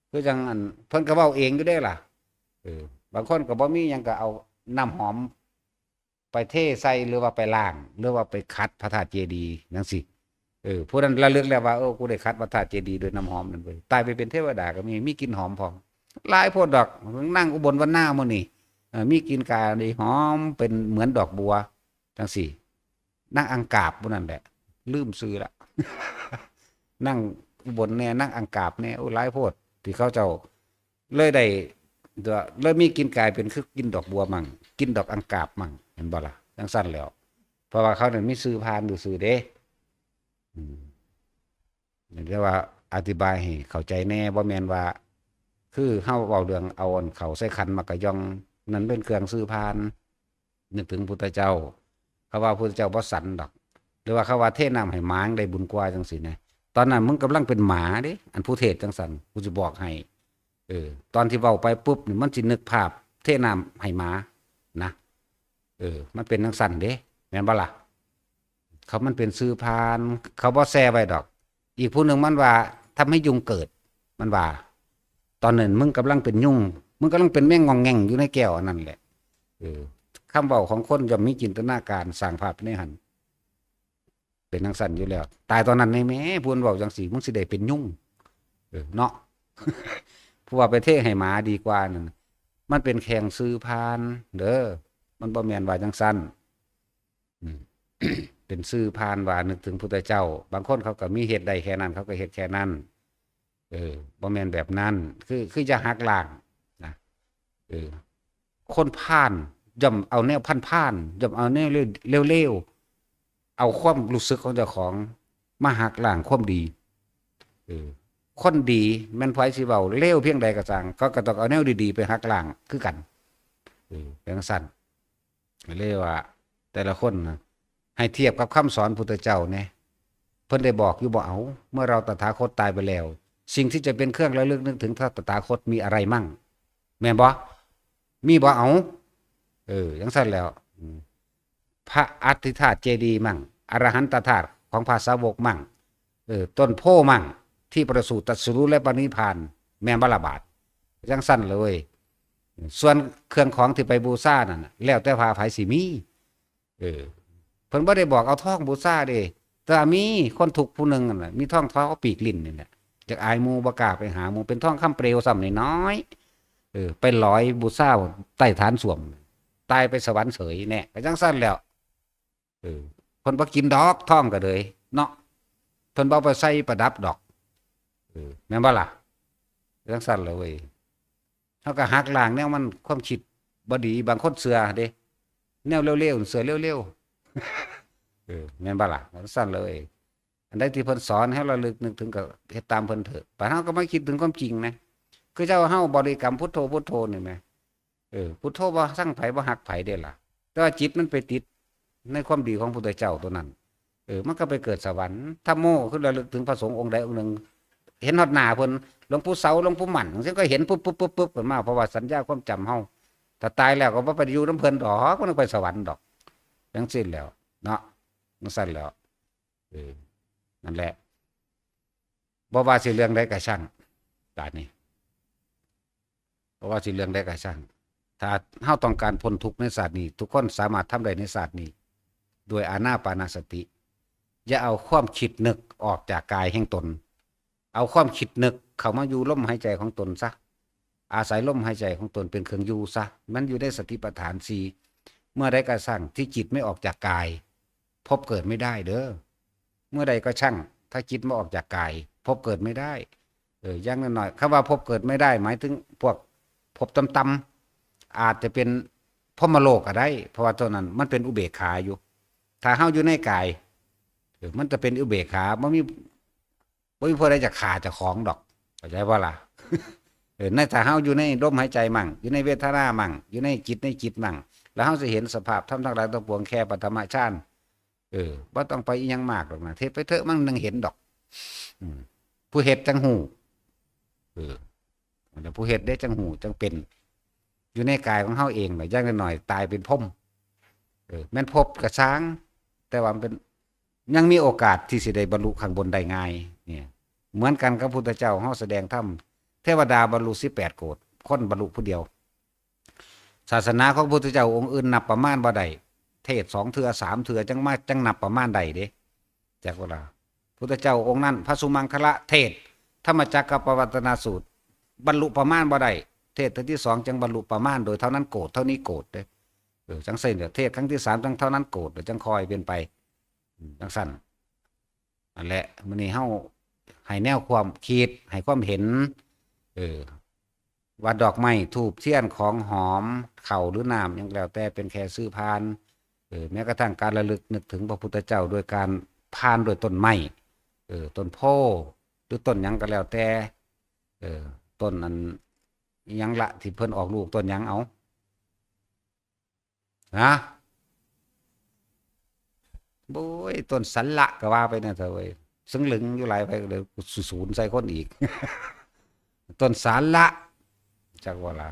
คือจังอันเพิ่นก็เว้าเองอยู่ได้ล่ะบางคนก็บ่มีหยังก็เอาน้ำหอมไปเทใส่หรือว่าไปล้างหรือว่าไปขัดพระธาตุเจดีย์จังซี่ผู้นั้นระลึกแล้วว่ากูได้ขัดพระธาตุเจดีย์ด้วยน้ำหอมนั่นเว้ยตายไปเป็นเทวดาก็มีกลิ่นหอมพร้อมหลายโพดดอกนั่งอุบลวันหน้ามื้อนี้มีกลิ่นกายหอมเป็นเหมือนดอกบัวจังซี่นั่งอังกาบพวกนั้นแหละลืมซื้อละ นั่งอุบลแน่นั่งอังกาบแน่โอ้หลายโพดที่เขาเจ้าเลยได้เลยมีกลิ่นกายเป็นคือกินดอกบัวมั่งกินดอกอังกาบมั่งเห็นบ่ล่ะจังซั่นแล้วเพราะว่าเขานั้นมีซื้อพานอยู่ซื้อเด้เรียกว่าอธิบายให้เข้าใจแน่บ่แม่นว่าคือเฮาเว้าเรื่องเอาอันเขาใส่ขันมากะยองนั่นเป็นเครื่องซื้อพานนึกถึงพุทธเจ้าเขาว่าพุทธเจ้าบ่สันดอกหรือว่าเขาว่าเทน้ำให้หมาได้บุญกว่าจังซี่นะตอนนั้นมึงกำลังเป็นหมาเด้อันผู้เทศจังซั่นกูสิบอกให้ตอนที่เว้าไปปุ๊บนี่มันสินึกภาพเทน้ำให้หมานะมันเป็นจังซั่นเด้แม่นบ่ล่ะเขามันเป็นซื้อพานเขาบ่แซ่ไว้ดอกอีกผู้หนึ่งมันว่าทำให้ยุงเกิดมันว่าตอนนั้นมึงกำลังเป็นยุงมึงกำลังเป็นแม่งงองแงงอยู่ในแก้วนั่นแหละคำเว้าของคนย่อมมีจินตนาการสร้างภาพในหันเป็นจังซั่นอยู่แล้วตายตอนนั้นในแม่พูนเว้าจังซี่มึงสิได้เป็นยุงเนาะ ผู้ว่าไปเทให้หมาดีกว่านั่นมันเป็นแข่งซื้อพานเด้อมันบ่แม่นว่าจังซั่น เป็นซื้อพานว่านึกถึงพุทธเจ้าบางคนเขาก็มีเฮ็ดได้แค่นั้นเขาก็เฮ็ดแค่นั้นบ่แม่นแบบนั้นคือจะหักล้างนะคนพาลย่อมเอาแนวพันย่อมเอาแนวเร็ว เอาความรู้สึกของเจ้าของมาหักล้างความดีเออคนดีแม่นไผสิเว้าเลวเพียงใดก็ตามก็ต้องเอาแนวดีๆไปหักล้างคือกันเป็นจังซั่นเลยว่าแต่ละคนนะให้เทียบกับคำสอนพุทธเจ้าเนี่ยเพิ่นได้บอกอยู่บ่เอาเมื่อเราตถาคตตายไปแล้ว สิ่งที่จะเป็นเครื่องระลึกนึกถึงพระตถาคตมีอะไรมั่งแม่นบ่มีบ่เอาจังซั่นแล้วพระอธิธาตุเจดีย์มั่งอรหันตธาตุของภาษาวกมั่งต้นโพมั่งที่ประสูติตรัสรู้และปรินิพพานแม่นบ่ละบาทจังซั่นเลยส่วนเครื่องของที่ไปบูชานั่นแล้วแต่พาไผสิมีเพิ่นบ่ได้บอกเอาทองบูชาเด้แต่มีคนถูกผู้หนึงน่ะมีทองท้อปีกลิ้นนี่แหละจากอายหมู่บ่กล้าไปหาหมู่เป็นทองคำเปลวซ้ำน้อยไปลอยบูชาใต้ฐานส้วมตายไปสวรรค์เสยแน่ก็จังซั่นแล้วเพิ่นบ่กินดอกทองก็เลยเนาะเพิ่นบ่ไปใส่ประดับดอกแม่นบ่ล่ะจังซั่นเลยเว้ยเฮาก็หักล้างแนวมันความคิดบ่ดีบางคนเชื่อเด้แนวเร็วๆเชื่อเร็วๆแม่นบ่ล่ะจังซั่นเลยอันใดที่เพิ่นสอนให้ระลึกนึกถึงก็เฮ็ดตามเพิ่นเถอะปานเฮาก็มาคิดถึงความจริงนะคือเจ้าเฮาบริกรรมพุทโธพุทโธนี่แหมพุทโธบ่สั่งไผบ่ฮักไผเด้ล่ะแต่ว่าจิตมันไปติดในความดีของพุทธเจ้าตัวนั้นมันก็ไปเกิดสวรรค์ธัมโมคือระลึกถึงพระสงฆ์องค์ใดองค์หนึ่งเห็นฮอดหน้าเพิ่นหลวงปู่เสาหลวงปู่หมั่นจังก็เห็นปุ๊บขึ้นมาเพราะว่าสัญญาความจำเฮาถ้าตายแล้วก็บ่ไปอยู่นำเพิ่นดอกบ่ต้องไปสวรรค์ดอกจังซี่แล้วเนาะจังซั่นแล้วนั่นแหละบ่ว่าสิเรื่องใดก็ช่างตานี้บ่ว่าสิเรื่องใดก็ช่างถ้าเฮาต้องการพ้นทุกข์ในศาสตร์นี้ทุกคนสามารถทำได้ในศาสตร์นี้ด้วยอานาปานสติอย่าเอาความคิดนึกออกจากกายแห่งตนเอาความคิดนึกเข้ามาอยู่ลมหายใจของตนซะอาศัยลมหายใจของตนเป็นเครื่องอยู่ซะมันอยู่ได้สติปัฏฐาน4เมื่อใดก็ช่างที่จิตไม่ออกจากกายพบเกิดไม่ได้เด้อเมื่อใดก็ช่างถ้าจิตไม่ออกจากกายพบเกิดไม่ได้อย่างน้อยๆคำว่าพบเกิดไม่ได้หมายถึงพวกพบต่ำๆอาจจะเป็นพรหมโลกก็ได้เพราะว่าตัวนั้นมันเป็นอุเบกขาอยู่ถ้าเฮาอยู่ในกายมันจะเป็นอุเบกขาบ่มีผู้ใดจะฆ่าเจ้าของดอกเข้าใจบ่ล่ะในถ้าเฮาอยู่ในลมหายใจมั่งอยู่ในเวทนามั่งอยู่ในจิตมั่งแล้วเฮาจะเห็นสภาพธรรมทั้งหลายทั้งปวงแค่ปฐมฌานบ่ต้องไปอีหยังมากหรอกนะเทศไปเถอะมันนึงเห็นดอกผู้เฮ็ดจังหูแล้วผู้เฮ็ดได้จังหูจังเป็นอยู่ในกายของเฮาเองน่ะอย่างน้อยๆตายเป็นพรหมแม่นพบกระช้างแต่ว่ามันเป็นยังมีโอกาสที่สิได้บรรลุข้างบนได้ง่ายเนี่ยเหมือนกันกับพุทธเจ้าเฮาแสดงธรรมเทวดาบรรลุ18โกฏคนบรรลุผู้เดียวศาสนาของพุทธเจ้าองค์อื่นนับประมาณบ่ได้เทศ2เทื่อ3เทื่อจังนับประมาณใดเด้จักว่าล่ะพุทธเจ้าองค์นั้นพระสุมังคละเทศธรรมจักรปวัตนสูตรบรรลุประมาณบ่ได้เทศที่2จังบรรลุประมาณโดยเท่านั้นโกฏเท่านี้โกฏเด้จังซี่เด้อเทศครั้งที่3จังเท่านั้นโกฏเด้อจังคอยเป็นไปจังซั่นนั่นแหละมื้อนี้เฮาให้แนวความคิดให้ความเห็นว่าดอกไม้ธูปเทียนของหอมข้าวหรือน้ำหยังแล้วแต่เป็นแค่ซื้อผ่านแม้กระทั่งการระลึกนึกถึงพระพุทธเจ้าโดยการผ่านโดยต้นไม้ต้นโพหรือต้นหยังก็แล้วแต่ต้นอันหยังละที่เพิ่นออกลูกต้นหยังเอานะโอ้ยต้นสันละก็ว่าไปนะเถอะเว้ยซึ่งลึงอยู่หลายไปเลยศูนย์ใส่คนอีก ต้นสาละจักว่าล่ะ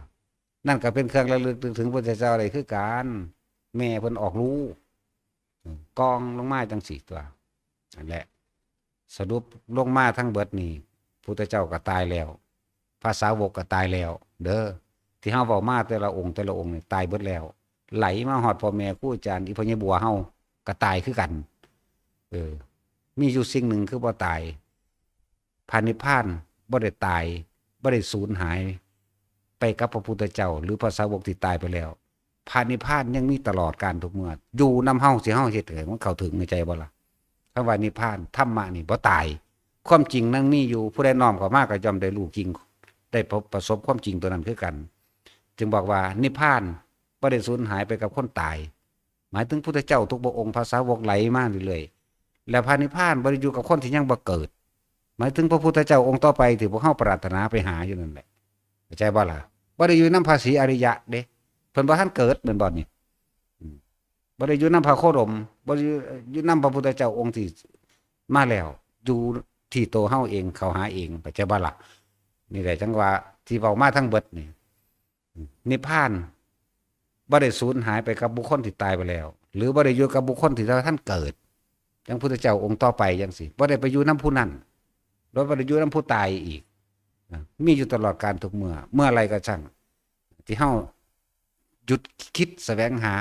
นั่นก็เป็นเครื่องระลึกถึงพระพุทธเจ้าอะไรคือการแม่เพิ่นออกลูกกองลงมาจังสี่ตัวนั่นแหละสรุปลงมาทั้งเบิดนี่พุทธเจ้าก็ตายแล้วภาษาวกก็ตายแล้วเด้อที่เฮาเว้ามาแต่ละองค์นี่ตายเบิดแล้วไหลมาฮอดพ่อแม่ครูอาจารย์อีพ่อใหญ่บัวเฮาก็ตายคือกันมีอยู่สิ่งหนึ่งคือบ่ตายพระนิพพานบ่ได้ตายบ่ได้สูญหายไปกับพระพุทธเจ้าหรือพระสาวกที่ตายไปแล้วพระนิพพานยังมีตลอดกาลทุกเมื่ออยู่นำเฮาสิเฮาเฮ็ดให้มันเข้าถึงในใจบ่ล่ะคำว่านิพพานธรรมะนี่บ่ตายความจริงนั้นมีอยู่ผู้ใดน้อมเข้ามาก็ย่อมได้รู้จริงได้ประสบความจริงตัวนั้นคือกันจึงบอกว่านิพพานบ่ได้สูญหายไปกับคนตาย หมายถึงพุทธเจ้าทุกพระองค์ภาษาวกไหลมาเรื่อยๆแล้วพระนิพพานบ่ได้อยู่กับคนที่ยังบ่เกิดหมายถึงพระพุทธเจ้าองค์ต่อไปที่พวกเฮาปรารถนาไปหาอยู่นั่นแหละเข้าใจบ่ล่ะบ่ได้อยู่นำภาษีอริยะเด้เพิ่นบ่ทันเกิดเหมือนบ่นี่บ่ได้อยู่นำพระโคดมบ่ได้อยู่นำพระพุทธเจ้าองค์ที่มาแล้วอยู่ที่โตเฮาเองเข้าหาเองเข้าใจบ่ล่ะนี่แหละจังว่าที่เว้ามาทั้งเบิดนี่นิพพานบ่ได้สูญหายไปกับบุคคลที่ตายไปแล้วหรือบ่ได้อยู่กับบุคคลที่ท่านเกิดจังพุทธเจ้าองค์ต่อไปจังซี่บ่ได้ไปอยู่นำผู้นั้นบ่ได้อยู่นำผู้ตายอีกมีอยู่ตลอดการทุกเมื่อไรก็ช่างที่เฮาหยุดคิดแสวงหา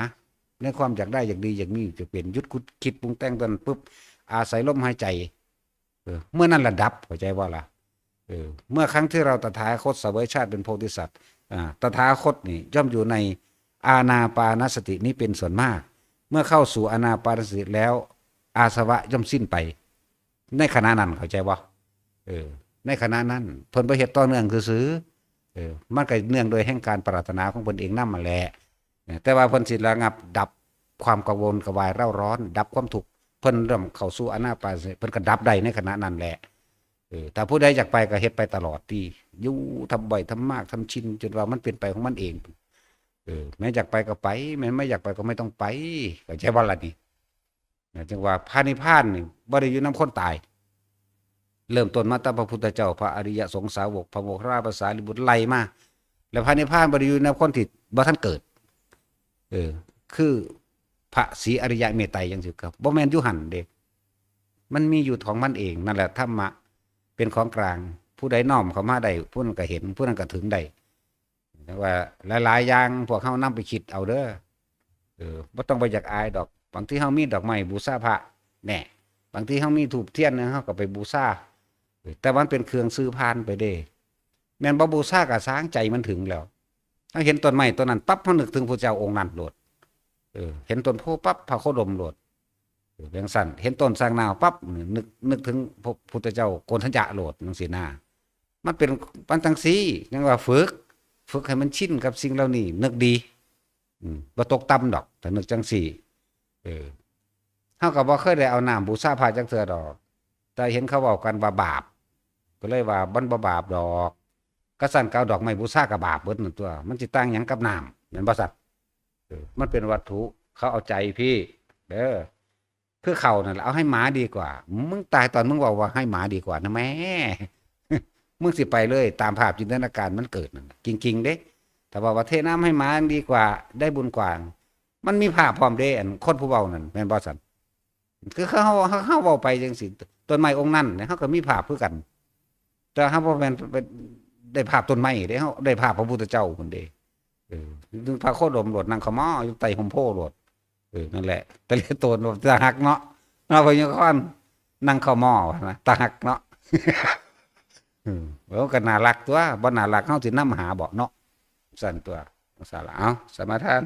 ในความอยากได้อยากดีอยากมีจะเป็นหยุดคิดปรุงแต่งตนปุ๊บอาศัยลมหายใจเมื่อนั้นระดับเข้าใจว่าล่ะเมื่อครั้งที่เราตถาคตเสวยชาติเป็นโพธิสัตว์ตถาคตนี่ย่อมอยู่ในอานาปานสตินี้เป็นส่วนมากเมื่อเข้าสู่อานาปานสติแล้วอาสวะย่อมสิ้นไปในขณะนั้นเข้าใจบ่ในขณะนั้นเพิ่นบ่เฮ็ดต่อเนื่องซื่อมันก็เนื่องโดยแห่งการปรารถนาของเพิ่นเองนำมาแหละแต่ว่าเพิ่นสิระงับดับความกังวลกระวายเร่าร้อนดับความทุกข์เพิ่นเริ่มเข้าสู่อานาปานสติเพิ่นก็ดับได้ในขณะนั้นแหละถ้าผู้ใดอยากไปก็เฮ็ดไปตลอดที่อยู่ทำบ่อยทำมากทำชินจนว่ามันเป็นไปของมันเองแม้อยากไปก็ไปแม้ไม่อยากไปก็ไม่ต้องไปก็ใช่ว่าล่ะนี่จังว่าพระนิพพานนี่บ่ได้อยู่นำคนตายเริ่มต้นมาตั้งพระพุทธเจ้าพระอริยสงสาวกพระโมคคัลลาภาษาลิบุตรไล่มาแล้วพระนิพพานบ่ได้อยู่นำคนที่บ่ทันเกิดคือพระศรีอริยะเมตไตรจังซี่ครับบ่แม่นอยู่หั่นเด้มันมีอยู่ของมันเองนั่นแหละธรรมะเป็นของกลางผู้ใดน้อมเข้ามาได้ผู้นั้นก็เห็นผู้นั้นก็ถึงได้แต่ว่าหลายๆอย่างพวกเฮานำไปคิดเอาเด้อบ่ต้องไปอยากอายดอกบางทีเฮามีดอกไม้บูชาพระแน่บางทีเฮามีธูปเทียนเฮาก็ไปบูชาแต่มันเป็นเครื่องซื้อพานไปเด้แม่นบ่บูชาก็สร้างใจมันถึงแล้วถ้าเห็นต้นไม้ต้นนั้นปั๊บเฮานึกถึงพระเจ้าองค์นั้นโลดเห็นต้นโพปั๊บพระโคดมโลดเรื่องสั้นเห็นต้นสร้างนาวปั๊บนึกถึงพระพุทธเจ้าโกณฑัญญะโลดจังซี่นะมันเป็นปันจังซี่จังว่าฝึกให้มันชินกับสิ่งเหล่านี้นึกดีบ่ตกต่ำดอกแต่นึกจังซี่เฮาก็บ่เคยได้เอาน้ำบูชาพระจักเทื่อดอกแต่เห็นเขาเว้ากันว่าบาปก็เลยว่าบ่บาปดอกกษัตริย์เก่าดอกไม้บูชาก็บาปเบิดนั่นตัวมันสิต่างหยังกับน้ำแม่นบ่สัตว์มันเป็นวัตถุเขาเอาใจพี่คือเขานั่นแหละเอาให้หมาดีกว่ามึงตายตอนมึงบอกว่าให้หมาดีกว่านะแม่มึงสิไปเลยตามภาพจินตนาการมันเกิดนั่นจริงๆเด้แต่ว่าเทน้ำให้หมาดีกว่าได้บุญกว่ามันมีภาพพร้อมเด้อันคนผู้เว้านั่นแม่นบ่ซั่นคือเขาเว้าไปจังซี่ต้นไม้องค์นั้นเฮาก็มีภาพคือกันแต่เฮาบ่แม่นได้ภาพต้นไม้เด้เฮาได้ภาพพระพุทธเจ้าพุ่นเด้ถึงพระโคดมโลดนั่งขม้ออยู่ใต้ห่มโพโลดนั่นแหละตะเลโตนตาหักเนาะเราพยากรนั่งเข้าหม้อนะตาหักเนาะแล้วก็น่ารักตัวบ่น่ารักเฮาสินำหาบ่เนาะสั่นตัวสาระเอาสมาทาน